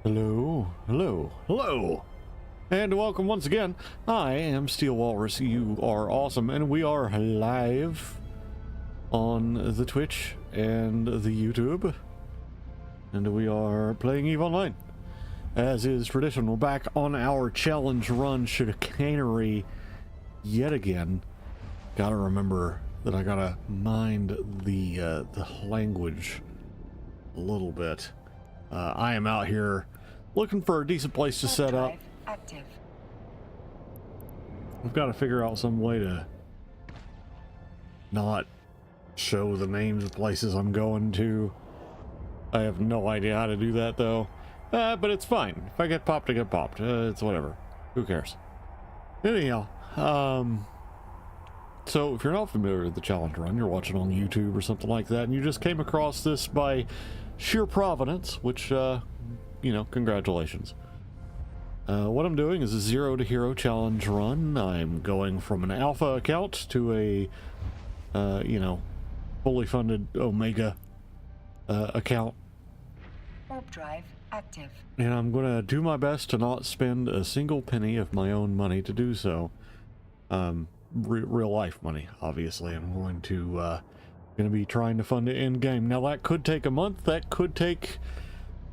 Hello, hello, hello, and welcome once again. I am Steel Walrus. You are awesome, and we are live on the Twitch and the YouTube, and we are playing EVE Online. As is tradition, we're back on our challenge run chicanery yet again. Gotta remember that I gotta mind the language a little bit. I am out here looking for a decent place to set up. Active. I've got to figure out some way to not show the names of places I'm going to. I have no idea how to do that though. But it's fine. If I get popped, I get popped. It's whatever. Who cares? Anyhow, so if you're not familiar with the challenge run, you're watching on YouTube or something like that, and you just came across this by sheer providence, which, you know, congratulations. What I'm doing is a 0 to hero challenge run. I'm going from an alpha account to a, you know, fully funded Omega account. Warp drive active. And I'm going to do my best to not spend a single penny of my own money to do so. Real life money, obviously. I'm going to be trying to fund it in game. Now that could take a month, that could take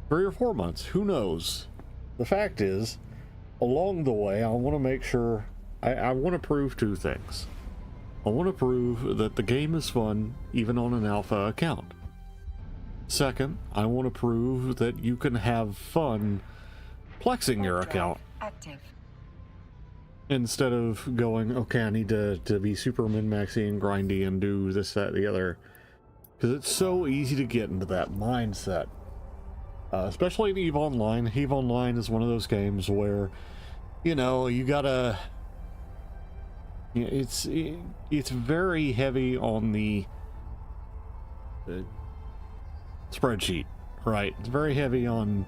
3 or 4 months, who knows. The fact is, along the way, I want to make sure, I want to prove two things. I want to prove that the game is fun even on an alpha account. Second, I want to prove that you can have fun plexing your account. Active. Instead of going, okay, I need to be super min-maxy and grindy and do this, that, the other. Because it's so easy to get into that mindset. Especially in EVE Online. EVE Online is one of those games where, you know, you gotta... It's very heavy on the spreadsheet, right? It's very heavy on...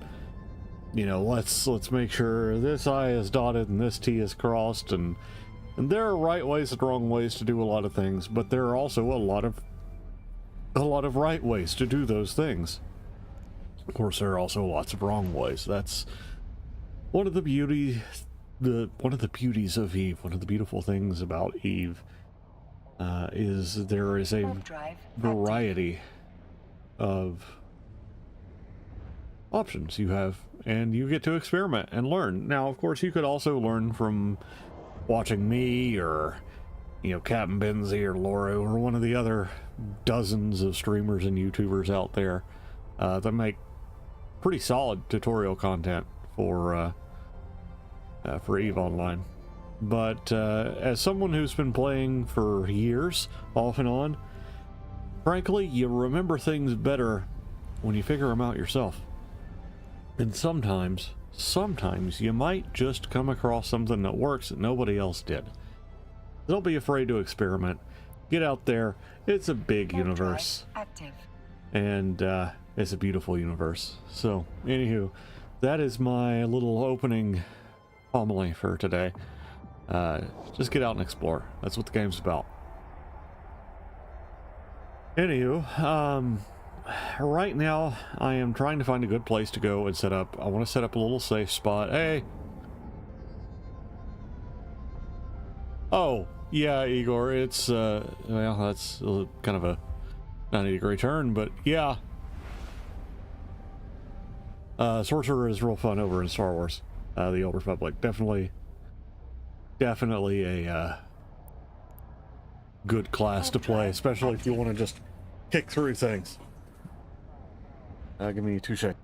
You know, let's make sure this I is dotted and this T is crossed, and there are right ways and wrong ways to do a lot of things, but there are also a lot of right ways to do those things. Of course, there are also lots of wrong ways. That's one of the beauties of EVE. One of the beautiful things about EVE is there is a variety of options you have, and you get to experiment and learn. Now, of course, you could also learn from watching me or, you know, Captain Benzie or Loro or one of the other dozens of streamers and YouTubers out there that make pretty solid tutorial content for EVE Online. But as someone who's been playing for years, off and on, frankly, you remember things better when you figure them out yourself. And sometimes you might just come across something that works that nobody else did. Don't be afraid to experiment. Get out there. It's a big universe. Active. And it's a beautiful universe. So, anywho, that is my little opening homily for today. Just get out and explore. That's what the game's about. Anywho, right now, I am trying to find a good place to go and set up. I want to set up a little safe spot. Hey! Oh, yeah, Igor, it's, well, that's kind of a 90-degree turn, but yeah. Sorcerer is real fun over in Star Wars, the Old Republic. Definitely a, good class to play, especially if you want to just kick through things. Give me 2 seconds.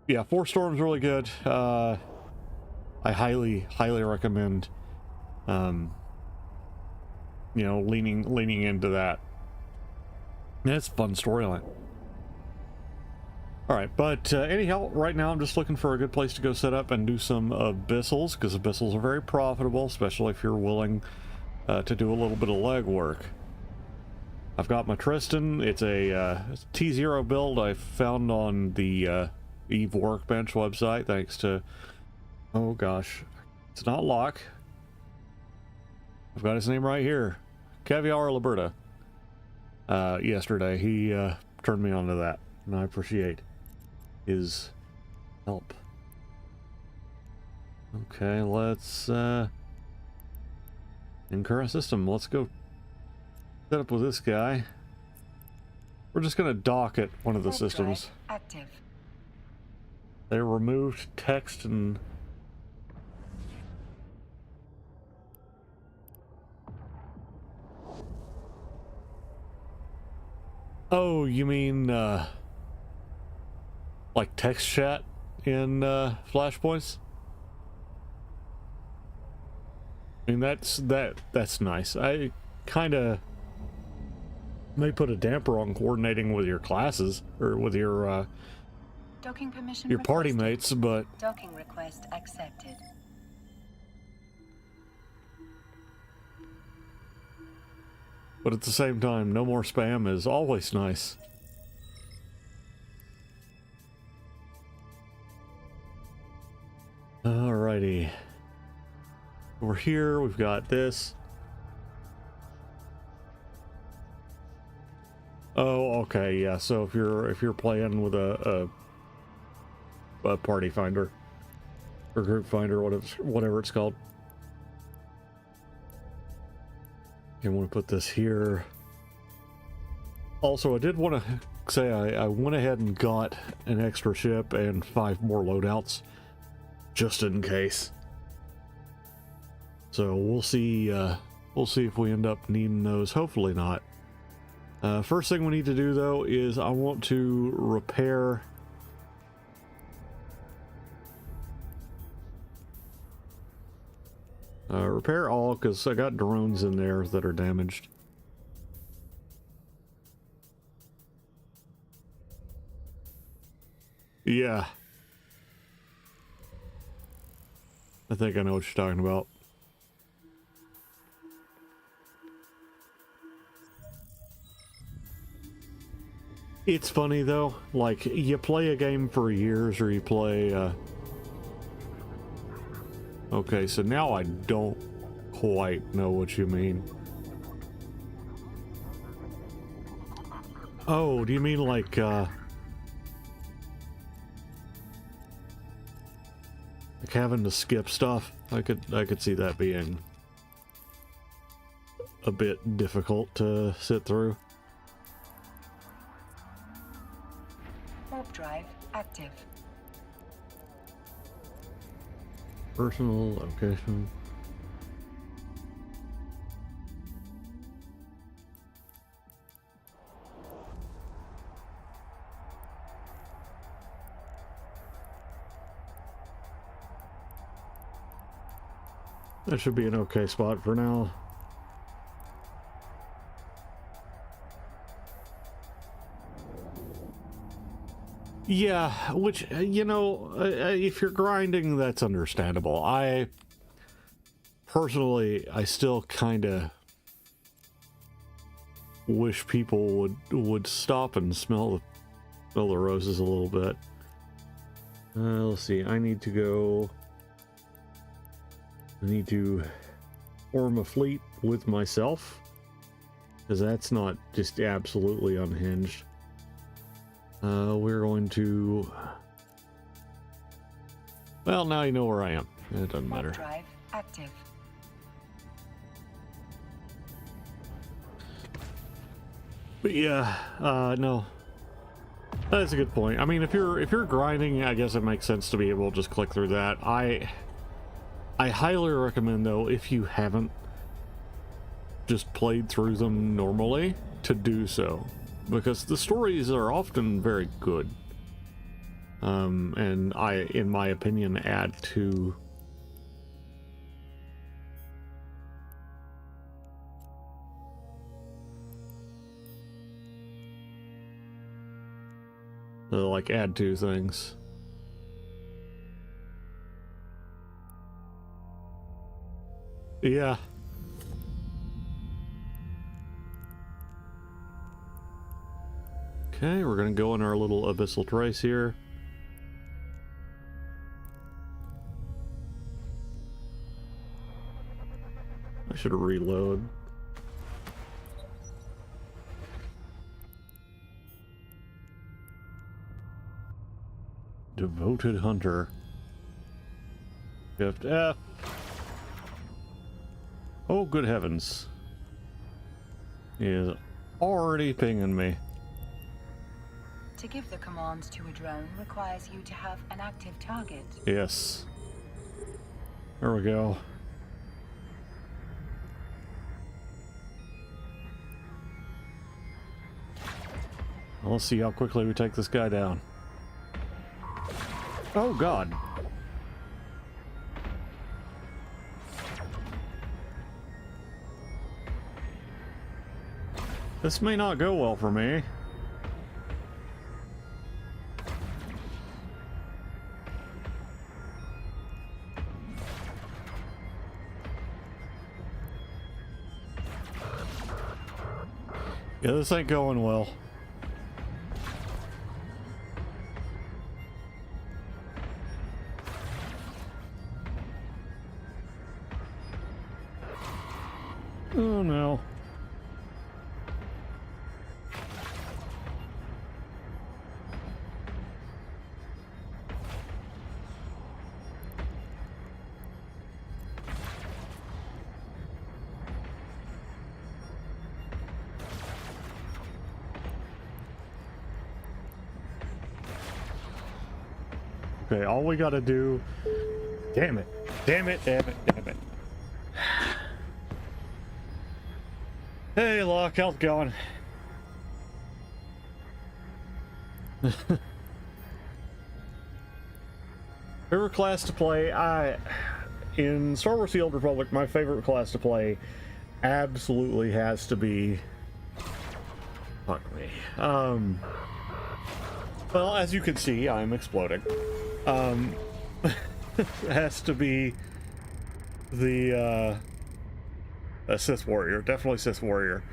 Yeah, 4 Storm's really good. I highly recommend, you know, leaning into that. It's a fun storyline. All right, but anyhow, right now I'm just looking for a good place to go set up and do some abyssals, because abyssals are very profitable, especially if you're willing to do a little bit of legwork. I've got my Tristan. It's a T0 build I found on the EVE Workbench website, thanks to, oh gosh, it's not Locke. I've got his name right here, Caviar Liberta. Yesterday he turned me onto that, and I appreciate his help. Okay, let's in current system, let's go set up with this guy. We're just gonna dock at one of the systems. Active. They removed text and oh, you mean like text chat in Flashpoints? I mean that's nice. I kind of may put a damper on coordinating with your classes or with your Docking permission your party requested. mates, but Docking request accepted. at the same time, no more spam is always nice. Alrighty. Over here, we've got this. Oh, okay, yeah. So if you're playing with a party finder or group finder, whatever it's called. I want to put this here. Also, I did want to say I went ahead and got an extra ship and 5 more loadouts, just in case. So we'll see if we end up needing those. Hopefully not. First thing we need to do though is I want to repair all, because I got drones in there that are damaged. Yeah. I think I know what you're talking about. It's funny though, like you play a game for years or you play okay, so now I don't quite know what you mean. Oh, do you mean like having to skip stuff? I could see that being a bit difficult to sit through. Warp drive active. Personal location. That should be an okay spot for now. Yeah, which, you know, if you're grinding, that's understandable. I still kind of wish people would stop and smell the roses a little bit. Let's see, I need to form a fleet with myself, because that's not just absolutely unhinged. We're going to... Well, now you know where I am. It doesn't matter. Drive active. But yeah, no. That's a good point. I mean, if you're grinding, I guess it makes sense to be able to just click through that. I highly recommend, though, if you haven't just played through them normally, to do so. Because the stories are often very good, and in my opinion, add to add to things. Yeah. Okay, we're gonna go in our little abyssal trace here. I should reload. Devoted hunter. Shift F. Oh, good heavens. He is already pinging me. To give the commands to a drone requires you to have an active target. Yes. There we go. Let's see how quickly we take this guy down. Oh, God. This may not go well for me. Yeah, this ain't going well. Oh no. Okay, all we gotta do... Damn it. Damn it, damn it, damn it. Hey, Locke, how's it going? Favorite class to play? In Star Wars: The Old Republic, my favorite class to play absolutely has to be... Fuck me. Well, as you can see, I'm exploding. Has to be the a Sith Warrior, definitely Sith Warrior.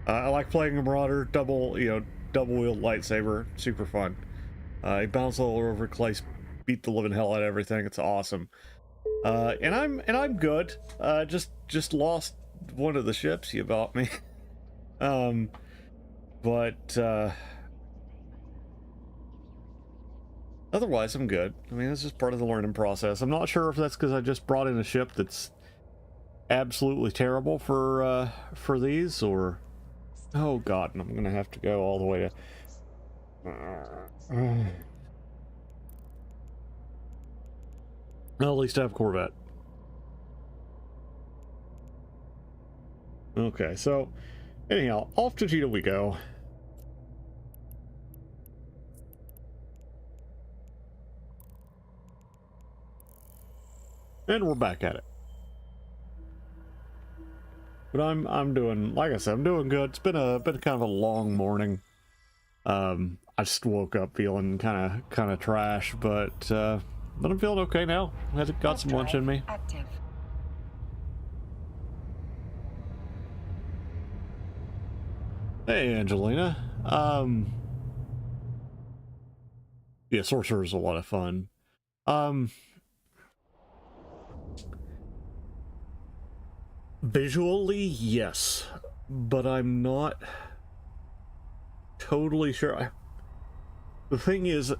I like playing a Marauder, double wield lightsaber, super fun. He bounces all over the place, beat the living hell out of everything. It's awesome. And I'm good. Just lost one of the ships you bought me. But otherwise, I'm good. I mean, this is part of the learning process. I'm not sure if that's because I just brought in a ship that's absolutely terrible for these, or... Oh god, and I'm gonna have to go all the way to... Well, at least I have a Corvette. Okay, so... Anyhow, off to Cheetah we go. And we're back at it. But I'm doing, like I said, I'm doing good. It's been kind of a long morning. I just woke up feeling kind of trash, but I'm feeling okay now. I've got some lunch in me. Active. Hey, Angelina. Yeah, Sorcerer is a lot of fun. Visually, yes, but I'm not totally sure. The thing is,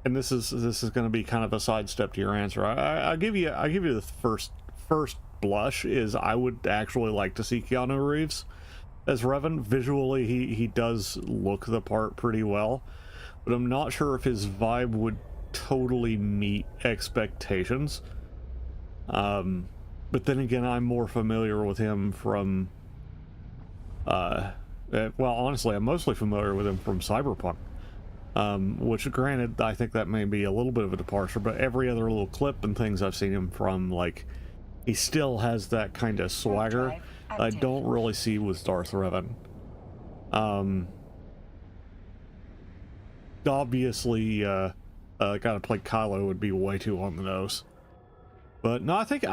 and this is going to be kind of a sidestep to your answer. I'll give you the first blush is I would actually like to see Keanu Reeves as Revan. Visually, he does look the part pretty well, but I'm not sure if his vibe would totally meet expectations. But then again, I'm more familiar with him from, well, honestly, I'm mostly familiar with him from Cyberpunk, which, granted, I think that may be a little bit of a departure, but every other little clip and things I've seen him from, like, he still has that kind of swagger I don't really see with Darth Revan. Obviously, gotta play Kylo would be way too on the nose. But no, I think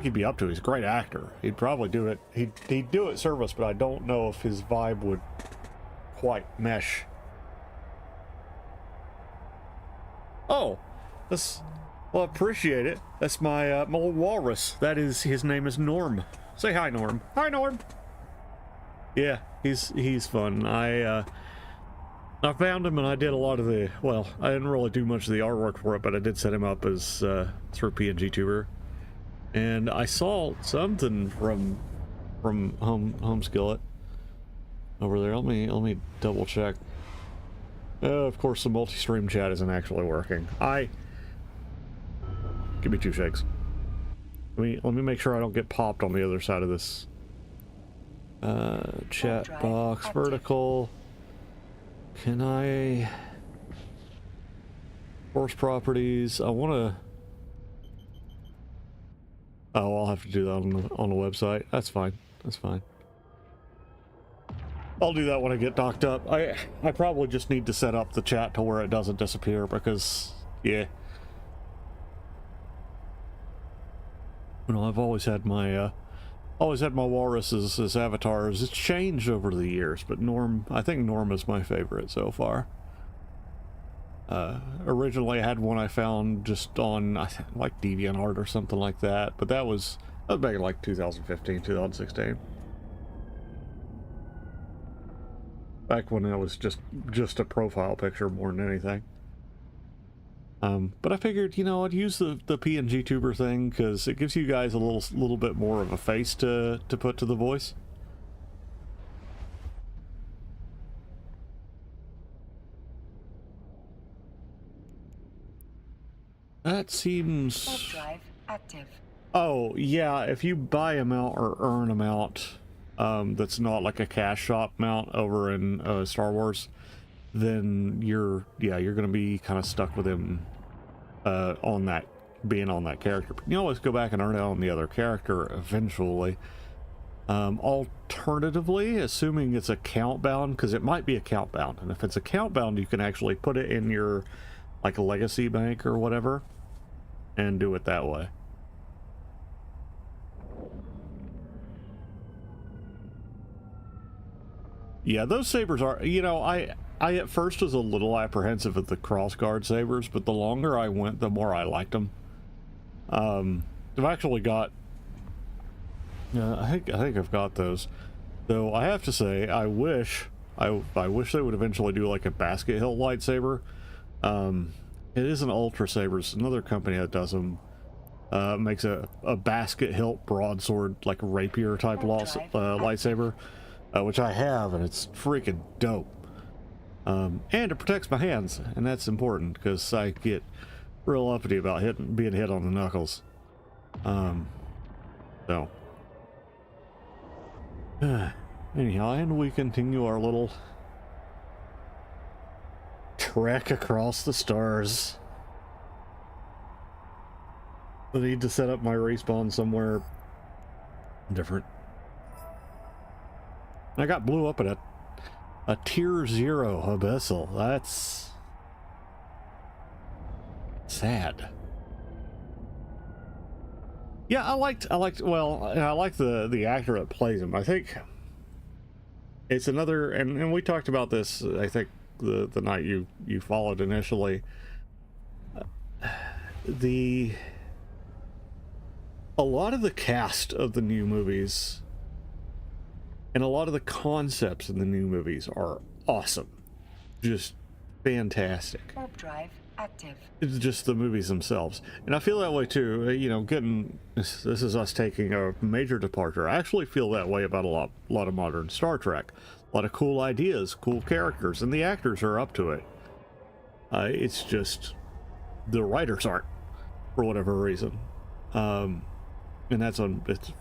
he'd be up to it. He's a great actor. He'd probably do it. He'd do it service, but I don't know if his vibe would quite mesh. Oh, well, I appreciate it. That's my my little walrus. His name is Norm. Say hi, Norm. Hi, Norm. Yeah, he's fun. I found him and I did a lot of the, well, I didn't really do much of the artwork for it, but I did set him up as through PNG Tuber. And I saw something from Home Skillet over there. Let me double check. Of course, the multi-stream chat isn't actually working. Give me 2 shakes. Let me make sure I don't get popped on the other side of this. Chat box, vertical. Can I... Force properties, I want to... Oh, I'll have to do that on the website. That's fine. That's fine. I'll do that when I get docked up. I probably just need to set up the chat to where it doesn't disappear because, yeah. You know, I've always had my walrus as avatars. It's changed over the years, but I think Norm is my favorite so far. Originally I had one I found just on, I think, like DeviantArt or something like that, but that was back in like 2015, 2016. Back when that was just a profile picture more than anything. But I figured, you know, I'd use the PNG Tuber thing because it gives you guys a little bit more of a face to put to the voice. That seems... Drive active. Oh, yeah, if you buy a mount or earn a mount that's not like a cash shop mount over in Star Wars, then you're gonna be kind of stuck with him being on that character. But you can always go back and earn it on the other character eventually. Alternatively, assuming it's account bound, because it might be account bound, and if it's account bound, you can actually put it in your like a legacy bank or whatever and do it that way. Yeah, those sabers are, you know, I at first was a little apprehensive of the crossguard sabers, but the longer I went, the more I liked them. I've actually got, I think I've got those. Though I have to say, I wish they would eventually do like a basket hilt lightsaber. It isn't Ultra Sabers, another company that does them. Makes a basket hilt broadsword, like a rapier type lightsaber, which I have, and it's freaking dope. And it protects my hands, and that's important because I get real uppity about being hit on the knuckles. So anyhow, and we continue our little trek across the stars. I need to set up my respawn somewhere different. I got blew up at a tier 0 abyssal. That's sad. Yeah, I like the actor that plays him. I think it's another, and we talked about this, I think the night you followed initially. A lot of the cast of the new movies and a lot of the concepts in the new movies are awesome. Just fantastic. Warp drive active. It's just the movies themselves. And I feel that way too. You know, this is us taking a major departure. I actually feel that way about a lot of modern Star Trek. A lot of cool ideas, cool characters, and the actors are up to it. It's just the writers aren't, for whatever reason. And it's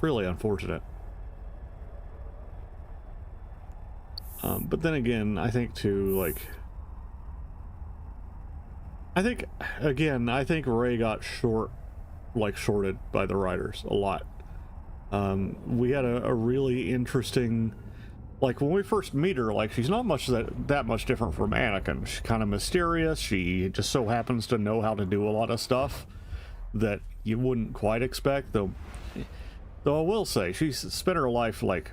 really unfortunate. But then again, I think too, I think Ray got shorted by the writers a lot. We had a really interesting, like when we first meet her, like she's not that much different from Anakin. She's kind of mysterious. She just so happens to know how to do a lot of stuff that you wouldn't quite expect, though I will say she's spent her life, like,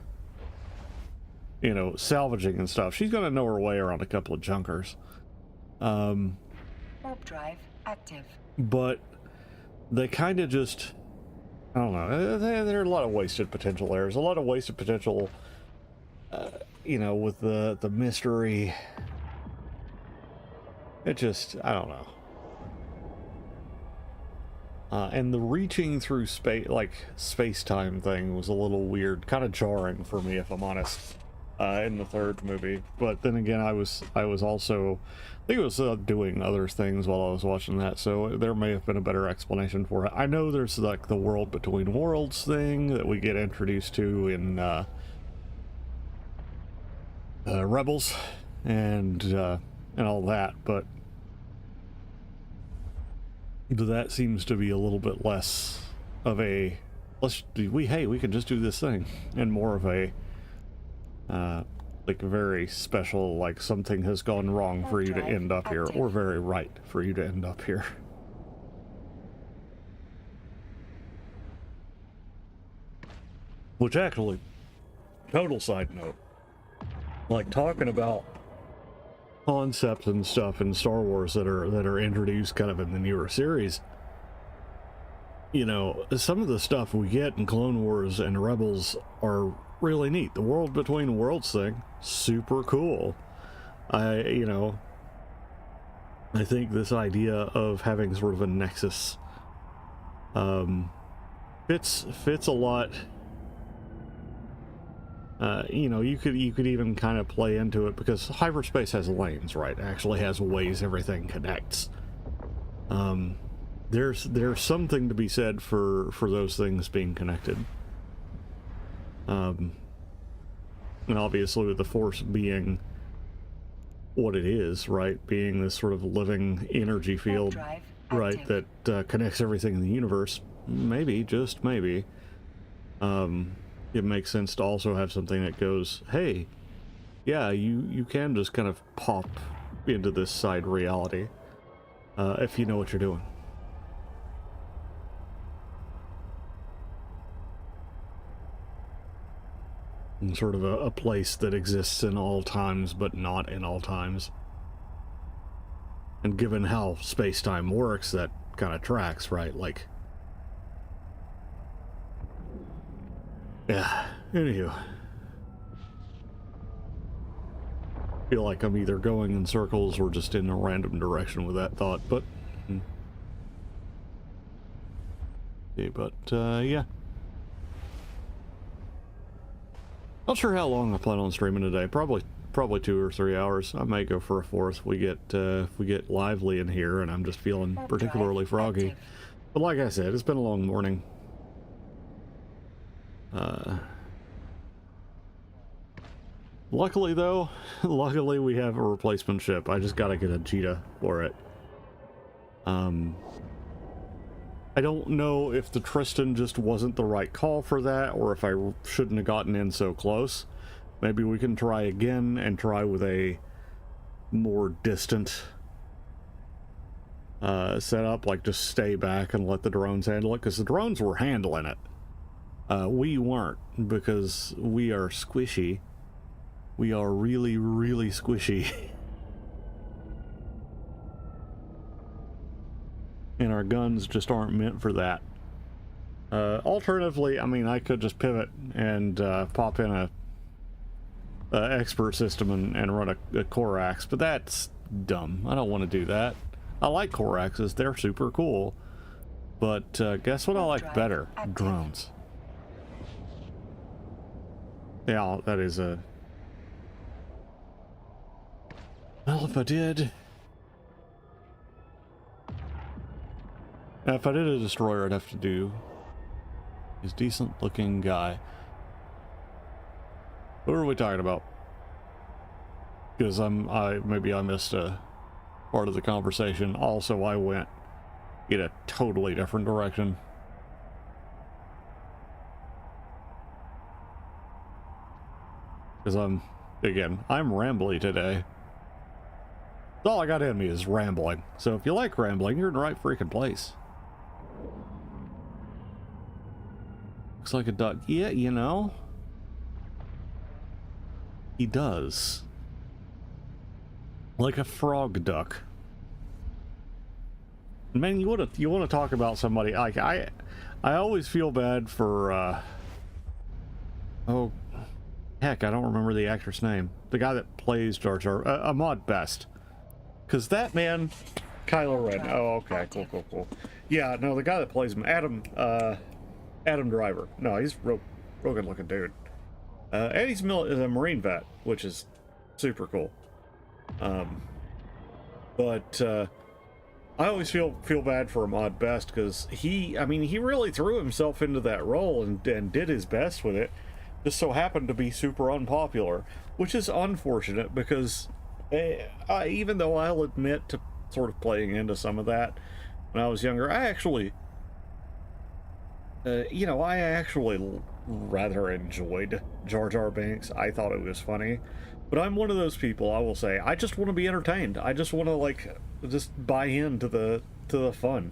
you know, salvaging and stuff. She's gonna know her way around a couple of junkers. Warp drive active. But they kind of just, I don't know, there are a lot of wasted potential there. There's a lot of wasted potential, you know, with the mystery It just, I don't know. And the reaching through space, like space-time thing, was a little weird, kind of jarring for me, if I'm honest, in the third movie. But then again, I was also, I think I was doing other things while I was watching that, so there may have been a better explanation for it. I know there's like the world between worlds thing that we get introduced to in Rebels and all that, but that seems to be a little bit less of a we can just do this thing, and more of a like very special, like something has gone wrong for you to end up here, or very right for you to end up here. Which actually, total side note, like talking about concepts and stuff in Star Wars that are introduced kind of in the newer series, you know, some of the stuff we get in Clone Wars and Rebels are really neat. The world between worlds thing, super cool. I think this idea of having sort of a nexus fits a lot. You know, you could even kind of play into it, because hyperspace has lanes, right? It actually has ways everything connects. There's something to be said for those things being connected. And obviously with the Force being what it is, right? Being this sort of living energy field, right, that connects everything in the universe. Maybe, just maybe. It makes sense to also have something that goes, hey, yeah, you can just kind of pop into this side reality if you know what you're doing. And sort of a place that exists in all times, but not in all times. And given how space-time works, that kind of tracks, right? Like, yeah, anywho. Feel like I'm either going in circles or just in a random direction with that thought, but... yeah. Not sure how long I plan on streaming today. Probably 2 or 3 hours. I might go for a fourth if we get lively in here and I'm just feeling particularly froggy. But like I said, it's been a long morning. Luckily though, we have a replacement ship. I just gotta get a Jita for it. I don't know if the Tristan just wasn't the right call for that, or if I shouldn't have gotten in so close. Maybe we can try again and try with a more distant setup, like just stay back and let the drones handle it, because the drones were handling it. We weren't, because we are squishy. We are really, really squishy. And our guns just aren't meant for that. Alternatively, I mean, I could just pivot and pop in a expert system and run a Corax, but that's dumb. I don't want to do that. I like Coraxes, they're super cool. But guess what I like better? Drones. Yeah, that is a... Well, if I did a destroyer, I'd have to do this decent looking guy. What are we talking about? Because maybe I missed a part of the conversation. Also, I went in a totally different direction. Because I'm rambly today. All I got in me is rambling. So if you like rambling, you're in the right freaking place. Looks like a duck. Yeah, you know. He does. Like a frog duck. Man, you want to talk about somebody like I always feel bad for oh heck, I don't remember the actor's name. The guy that plays Jar Jar, Ahmad Best. Because that man, Kylo Ren. Oh, okay, cool. Yeah, no, the guy that plays him, Adam Driver. No, he's real good looking dude. And he's a Marine vet, which is super cool. But I always feel bad for Ahmad Best, because he really threw himself into that role and did his best with it. Just so happened to be super unpopular, which is unfortunate, because even though I'll admit to sort of playing into some of that when I was younger, I actually rather enjoyed Jar Jar Binks. I thought it was funny. But I'm one of those people, I will say, I just want to be entertained. I just want to, like, just buy into the fun.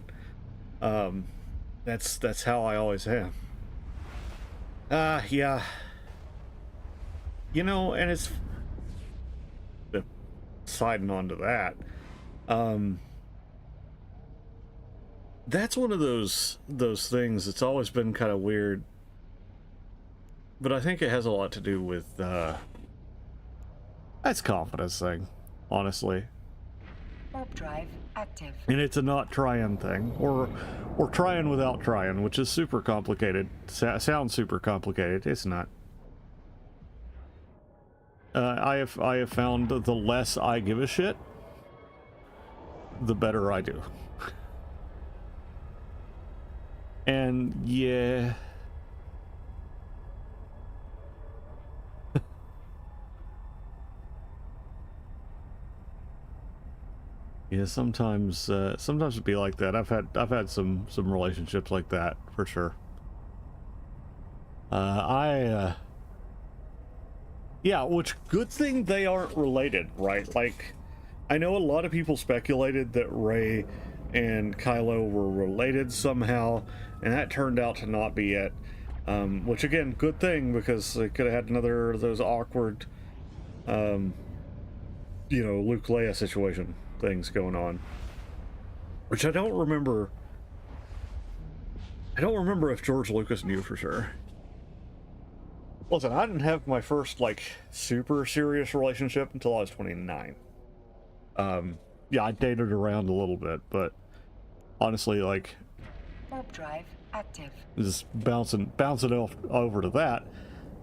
That's how I always am. Yeah. You know, and it's siding on to that. That's one of those things that's always been kind of weird. But I think it has a lot to do with that's confidence thing, honestly. Warp drive active. And it's a not trying thing, or trying without trying, which is super complicated. Sounds super complicated. It's not. I have found the less I give a shit, the better I do. And yeah. Yeah, sometimes it'd be like that. I've had some relationships like that for sure. Yeah, which good thing they aren't related, right? Like, I know a lot of people speculated that Rey and Kylo were related somehow, and that turned out to not be it. Which again, good thing, because they could have had another of those awkward, Luke Leia situation things going on, which I don't remember if George Lucas knew for sure. Listen, I didn't have my first, like, super serious relationship until I was 29. Yeah, I dated around a little bit, but honestly, like, warp drive active. Just bouncing off over to that.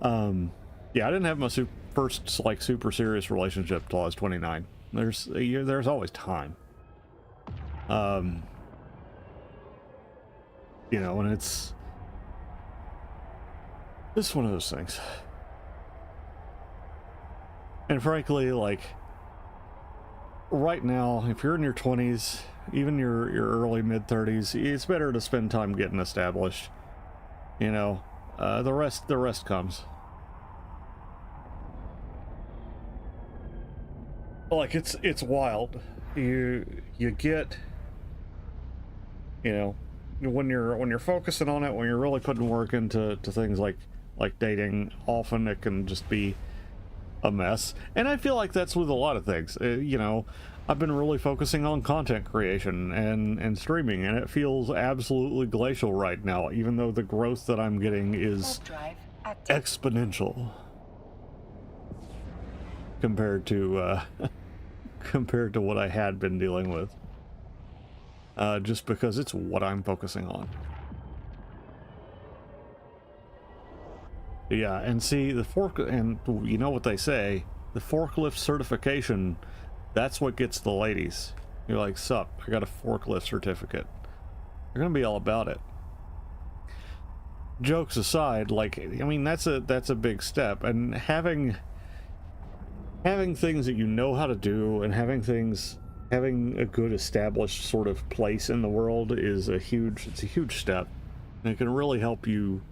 Yeah, I didn't have my first, like, super serious relationship until I was 29. There's always time. And it's one of those things. And frankly, like, right now, if you're in your 20s, even your early mid-30s, it's better to spend time getting established. The rest comes. Like, it's wild. You get, when you're focusing on it, when you're really putting work into things like dating, often it can just be a mess. And I feel like that's with a lot of things. I've been really focusing on content creation and streaming, and it feels absolutely glacial right now, even though the growth that I'm getting is exponential compared to what I had been dealing with. Just because it's what I'm focusing on. Yeah, and see, and you know what they say, the forklift certification, that's what gets the ladies. You're like, sup, I got a forklift certificate. They're gonna be all about it. Jokes aside, like, I mean, that's a big step, and having things that you know how to do, and having a good established sort of place in the world is a huge step, and it can really help you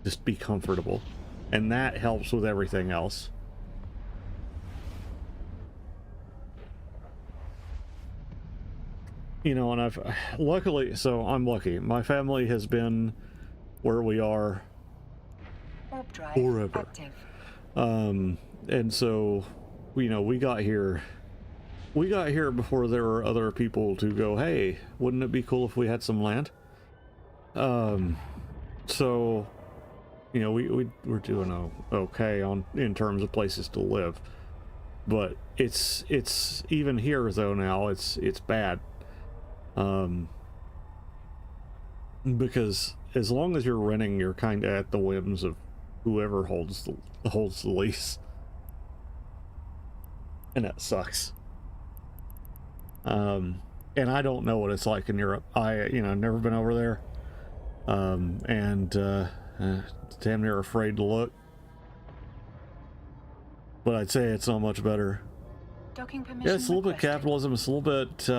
just be comfortable, and that helps with everything else. And I'm lucky. My family has been where we are forever. And so, we got here before there were other people to go, hey, wouldn't it be cool if we had some land? So, we're doing okay in terms of places to live. But it's even here though now it's bad. Because as long as you're renting, you're kind of at the whims of whoever holds the lease, and that sucks. And I don't know what it's like in Europe. Never been over there, and damn near afraid to look. But I'd say it's not much better. Docking permission Yeah, it's a little bit requested. capitalism. It's a little bit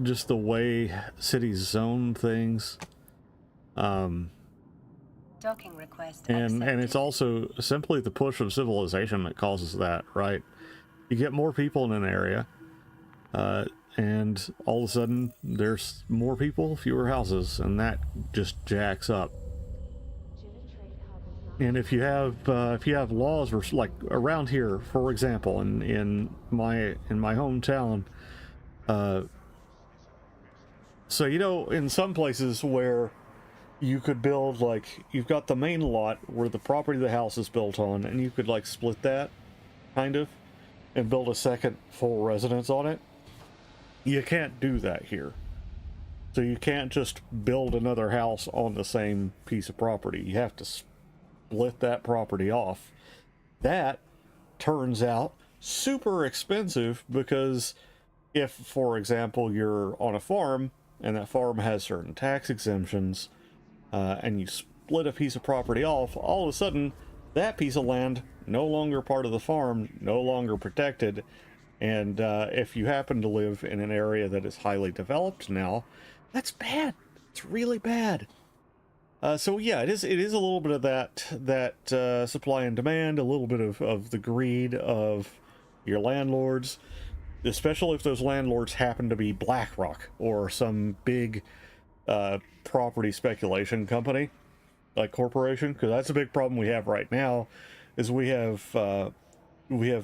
just the way cities zone things. Docking request And accepted. it's also simply the push of civilization that causes that, right? You get more people in an area, and all of a sudden there's more people, fewer houses, and that just jacks up. And if you have laws, or like around here, for example, in my hometown, so in some places where you could build, like, you've got the main lot where the property the house is built on, and you could like split that, kind of, and build a second full residence on it. You can't do that here. So you can't just build another house on the same piece of property. You have to split that property off. That turns out super expensive, because if, for example, you're on a farm and that farm has certain tax exemptions, and you split a piece of property off, all of a sudden that piece of land no longer part of the farm, no longer protected. And if you happen to live in an area that is highly developed now, that's bad. It's really bad. So yeah, it is a little bit of that supply and demand, a little bit of the greed of your landlords, especially if those landlords happen to be BlackRock or some big property speculation company, like corporation, because that's a big problem we have right now. Is we have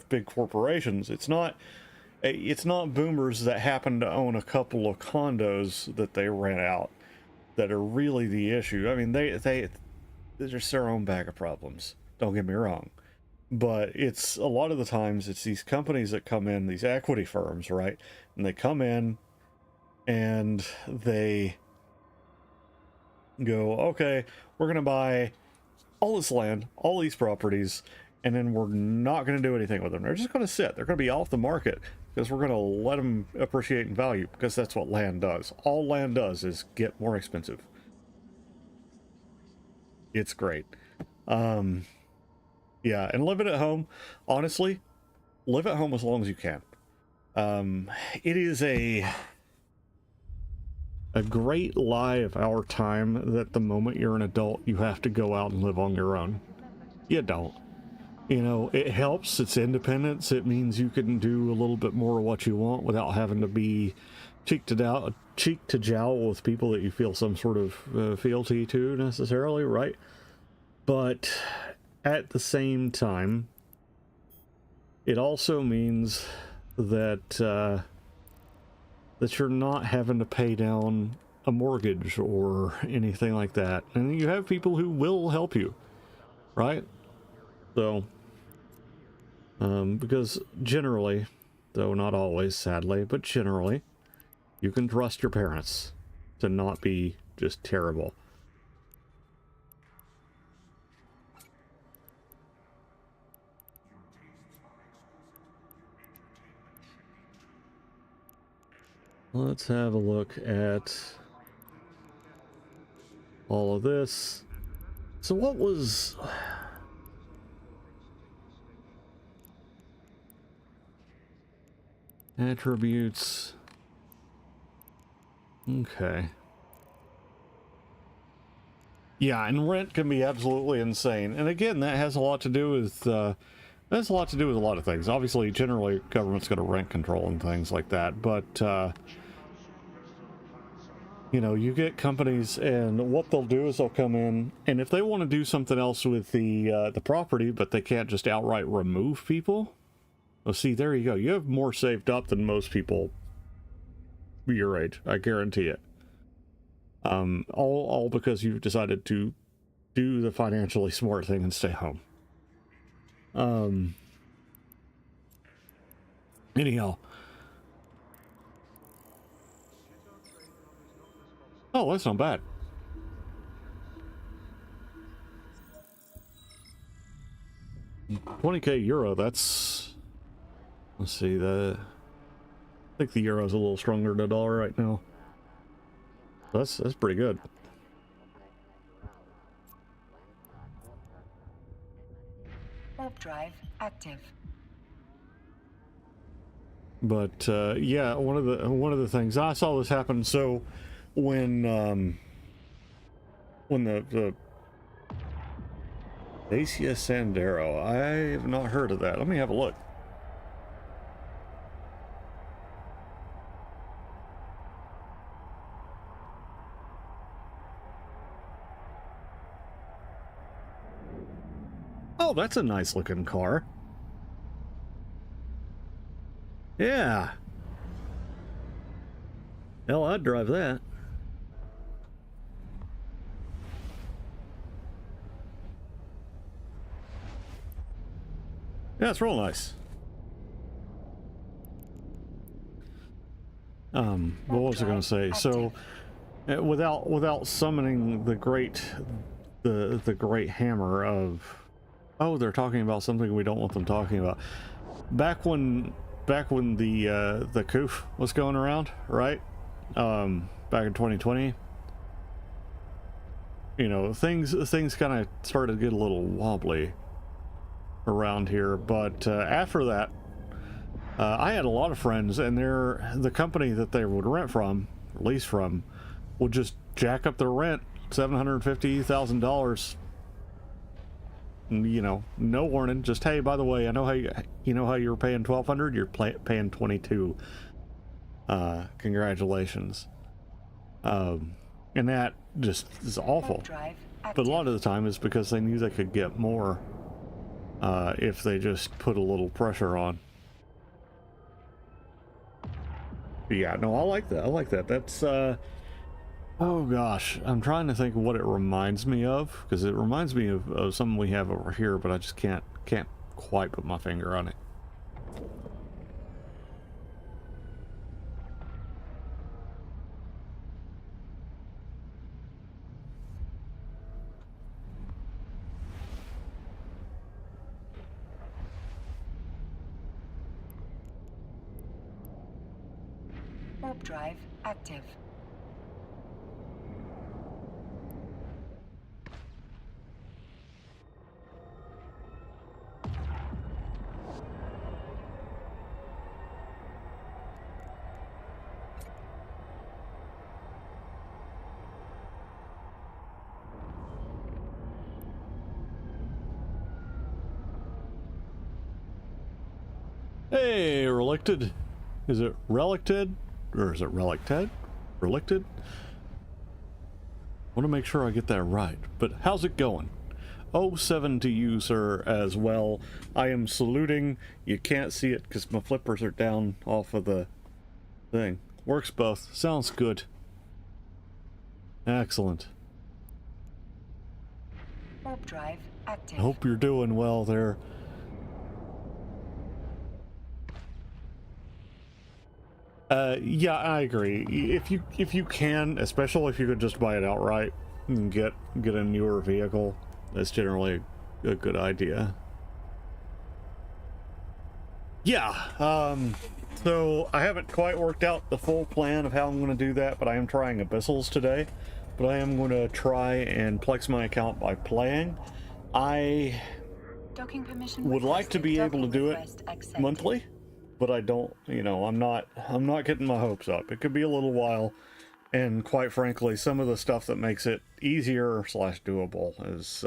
big corporations. It's not boomers that happen to own a couple of condos that they rent out that are really the issue. I mean, they're just their own bag of problems. Don't get me wrong, but it's a lot of the times it's these companies that come in, these equity firms, right? And they come in and they go, okay, we're gonna buy all this land, all these properties, and then we're not going to do anything with them. They're just going to sit. They're going to be off the market because we're going to let them appreciate in value, because that's what land does. All land does is get more expensive. It's great. Yeah, and living at home, honestly, live at home as long as you can. It is a great lie of our time that the moment you're an adult, you have to go out and live on your own. You don't. It helps. It's independence. It means you can do a little bit more of what you want without having to be cheek to jowl with people that you feel some sort of fealty to necessarily, right? But at the same time, it also means that that you're not having to pay down a mortgage or anything like that, and you have people who will help you, right? So because generally, though not always, sadly, but generally, you can trust your parents to not be just terrible. Let's have a look at all of this. So what was... attributes. Okay. Yeah, and rent can be absolutely insane. And again, that has a lot to do with a lot of things. Obviously, generally, government's got a rent control and things like that. But you get companies, and what they'll do is they'll come in, and if they want to do something else with the property, but they can't just outright remove people. Well, see, there you go. You have more saved up than most people your age. I guarantee it. All because you've decided to do the financially smart thing and stay home. Anyhow. Oh, that's not bad. €20K, that's... Let's see, I think the euro's a little stronger than the dollar right now. That's pretty good. Warp drive active. But yeah, one of the things I saw this happen. So when the Dacia Sandero, I have not heard of that. Let me have a look. Oh, that's a nice looking car. Yeah. Hell, I'd drive that. Yeah, it's real nice. What was I going to say? So, without summoning the great hammer of, oh, they're talking about something we don't want them talking about. Back when the coof was going around, right? Back in 2020, you know, things kind of started to get a little wobbly around here. But after that, I had a lot of friends, and the company that they would rent from, lease from, would just jack up their rent $750,000. You know, no warning. Just, hey, by the way, I know how you know how you're paying $1,200. You're paying $22. Congratulations. And that just is awful. But a lot of the time it's because they knew they could get more if they just put a little pressure on. But yeah, no, I like that. I like that. That's oh gosh, I'm trying to think of what it reminds me of, because it reminds me of something we have over here, but I just can't quite put my finger on it. Warp drive active. Hey, relicted. Is it relicted? Or is it relicted? Relicted? I want to make sure I get that right. But how's it going? 07 to you, sir, as well. I am saluting. You can't see it because my flippers are down off of the thing. Works both. Sounds good. Excellent. Warp drive active. I hope you're doing well there. Yeah, I agree. If you can, especially if you could just buy it outright and get a newer vehicle, that's generally a good idea. Yeah, so I haven't quite worked out the full plan of how I'm going to do that, but I am trying Abyssals today. But I am going to try and plex my account by playing. I would like to be able to do it monthly, but I don't, you know, I'm not getting my hopes up. It could be a little while, and quite frankly, some of the stuff that makes it easier / doable is,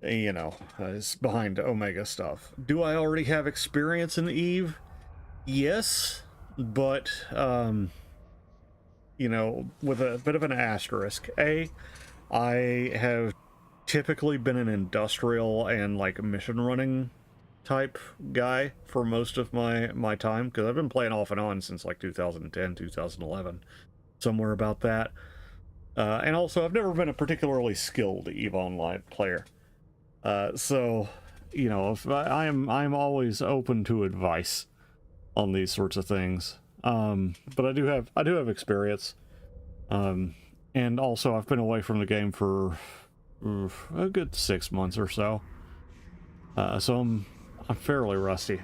you know, is behind Omega stuff. Do I already have experience in Eve? Yes, but, you know, with a bit of an asterisk. I have typically been an industrial and, like, mission running type guy for most of my time, because I've been playing off and on since like 2010, 2011, somewhere about that. And also, I've never been a particularly skilled EVE Online player. So, you know, if I'm always open to advice on these sorts of things. But I do have experience. And also I've been away from the game for a good 6 months or so. So I'm fairly rusty.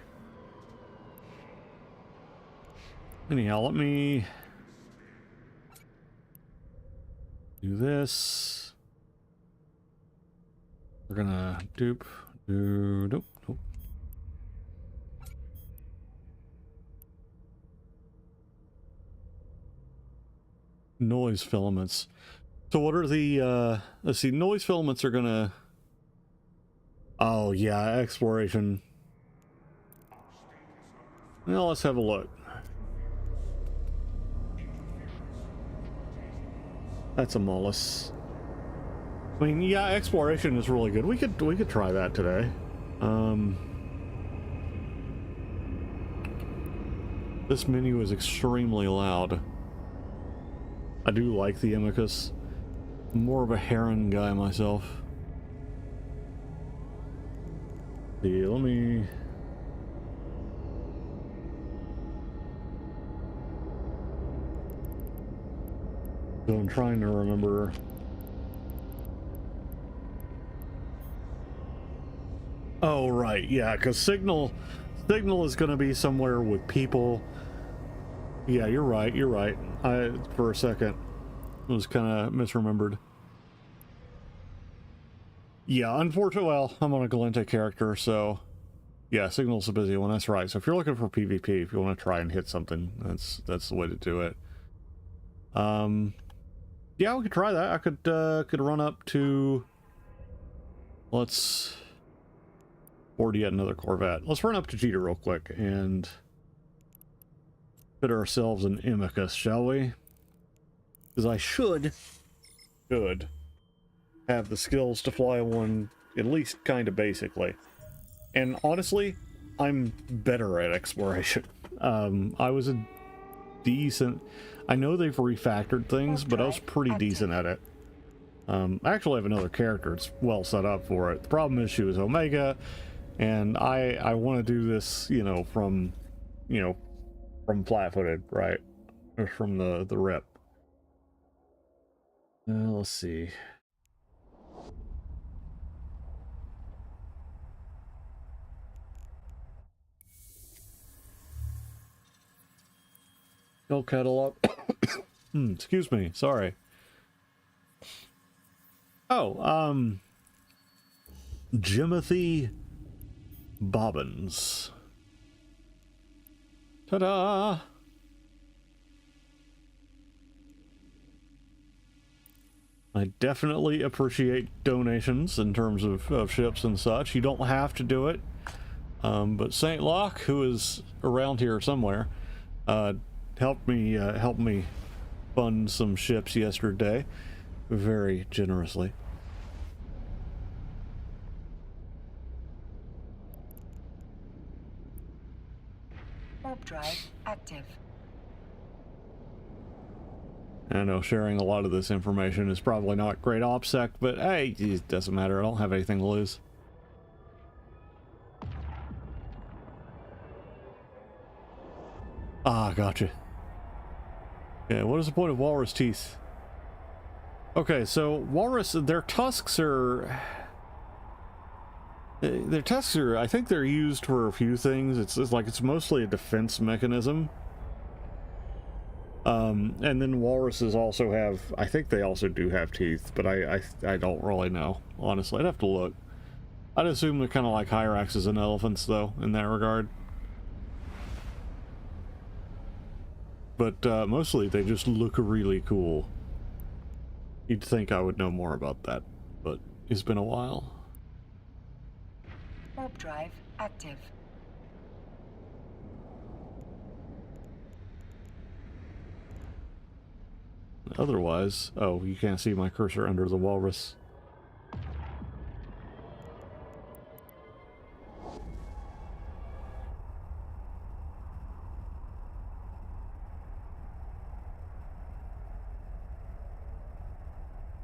Anyhow, let me do this. We're gonna nope. Noise filaments. So what are the, let's see, noise filaments are gonna, oh yeah, exploration. Well, let's have a look. That's a mollusk. I mean, yeah, exploration is really good. We could try that today. This menu is extremely loud. I do like the Amicus. I'm more of a heron guy myself. Yeah, let me... So I'm trying to remember... Oh, right, yeah, because Signal is going to be somewhere with people. Yeah, you're right, for a second, was kind of misremembered. Yeah, unfortunately, well, I'm on a Galente character, so... Yeah, Signal's a busy one, that's right. So if you're looking for PvP, if you want to try and hit something, that's the way to do it. Yeah, we could try that. I could run up to... Let's... board yet another Corvette. Let's run up to Jeter real quick and... fit ourselves an Amicus, shall we? Because I should have the skills to fly one, at least kind of basically. And honestly, I'm better at exploration. I was a decent... I know they've refactored things, but I was pretty decent at it. I actually have another character. It's well set up for it. The problem is she was Omega, and I want to do this, you know, from flat-footed, right? Or from the rip. Let's see. No catalog. Excuse me. Sorry. Oh, Jimothy Bobbins. Ta-da! I definitely appreciate donations in terms of ships and such. You don't have to do it. But St. Locke, who is around here somewhere, helped me fund some ships yesterday very generously. Warp drive active. I know sharing a lot of this information is probably not great OPSEC, but hey, it doesn't matter. I don't have anything to lose. Ah, gotcha. Okay, what is the point of walrus teeth? Okay, so walrus, their tusks are, I think they're used for a few things. It's like it's mostly a defense mechanism. And then walruses also have, I think they also do have teeth, but I don't really know, honestly. I'd have to look. I'd assume they're kind of like hyraxes and elephants, though, in that regard. But mostly they just look really cool. You'd think I would know more about that, but it's been a while. Warp drive active. Otherwise, oh, you can't see my cursor under the walrus.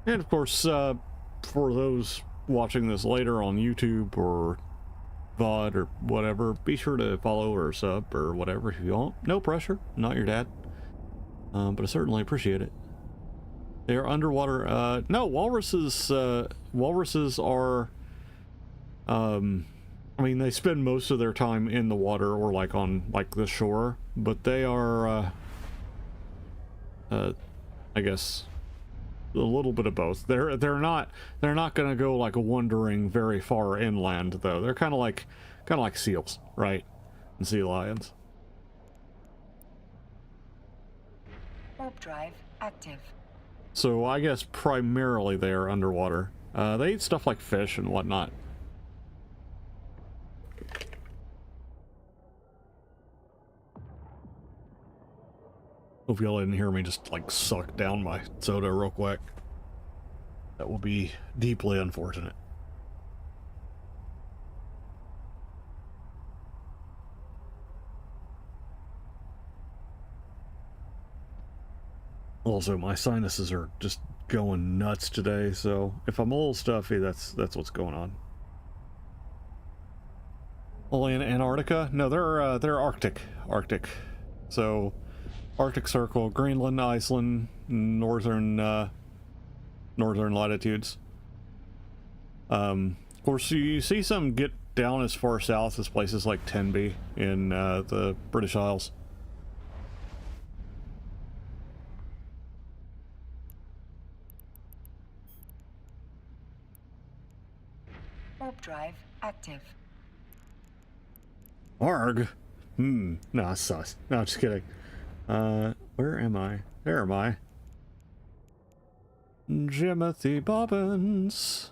And of course, for those watching this later on YouTube or VOD or whatever, be sure to follow or sub or whatever if you want. No pressure, not your dad. But I certainly appreciate it. They are underwater. No, walruses are, I mean, they spend most of their time in the water or like on like the shore, but they are, I guess a little bit of both. They're not gonna go like wandering very far inland though. They're kind of like seals, right? And sea lions. Warp drive active. So I guess primarily they are underwater. They eat stuff like fish and whatnot. Hope y'all didn't hear me just like suck down my soda real quick. That will be deeply unfortunate. Also, my sinuses are just going nuts today, so if I'm a little stuffy, that's what's going on. Only in Antarctica? No, they're Arctic. So, Arctic Circle, Greenland, Iceland, northern latitudes. Of course, you see some get down as far south as places like Tenby in the British Isles. Warp drive active. Arg? No, sus. No, just kidding. Where am I? There am I. Jimothy Bobbins.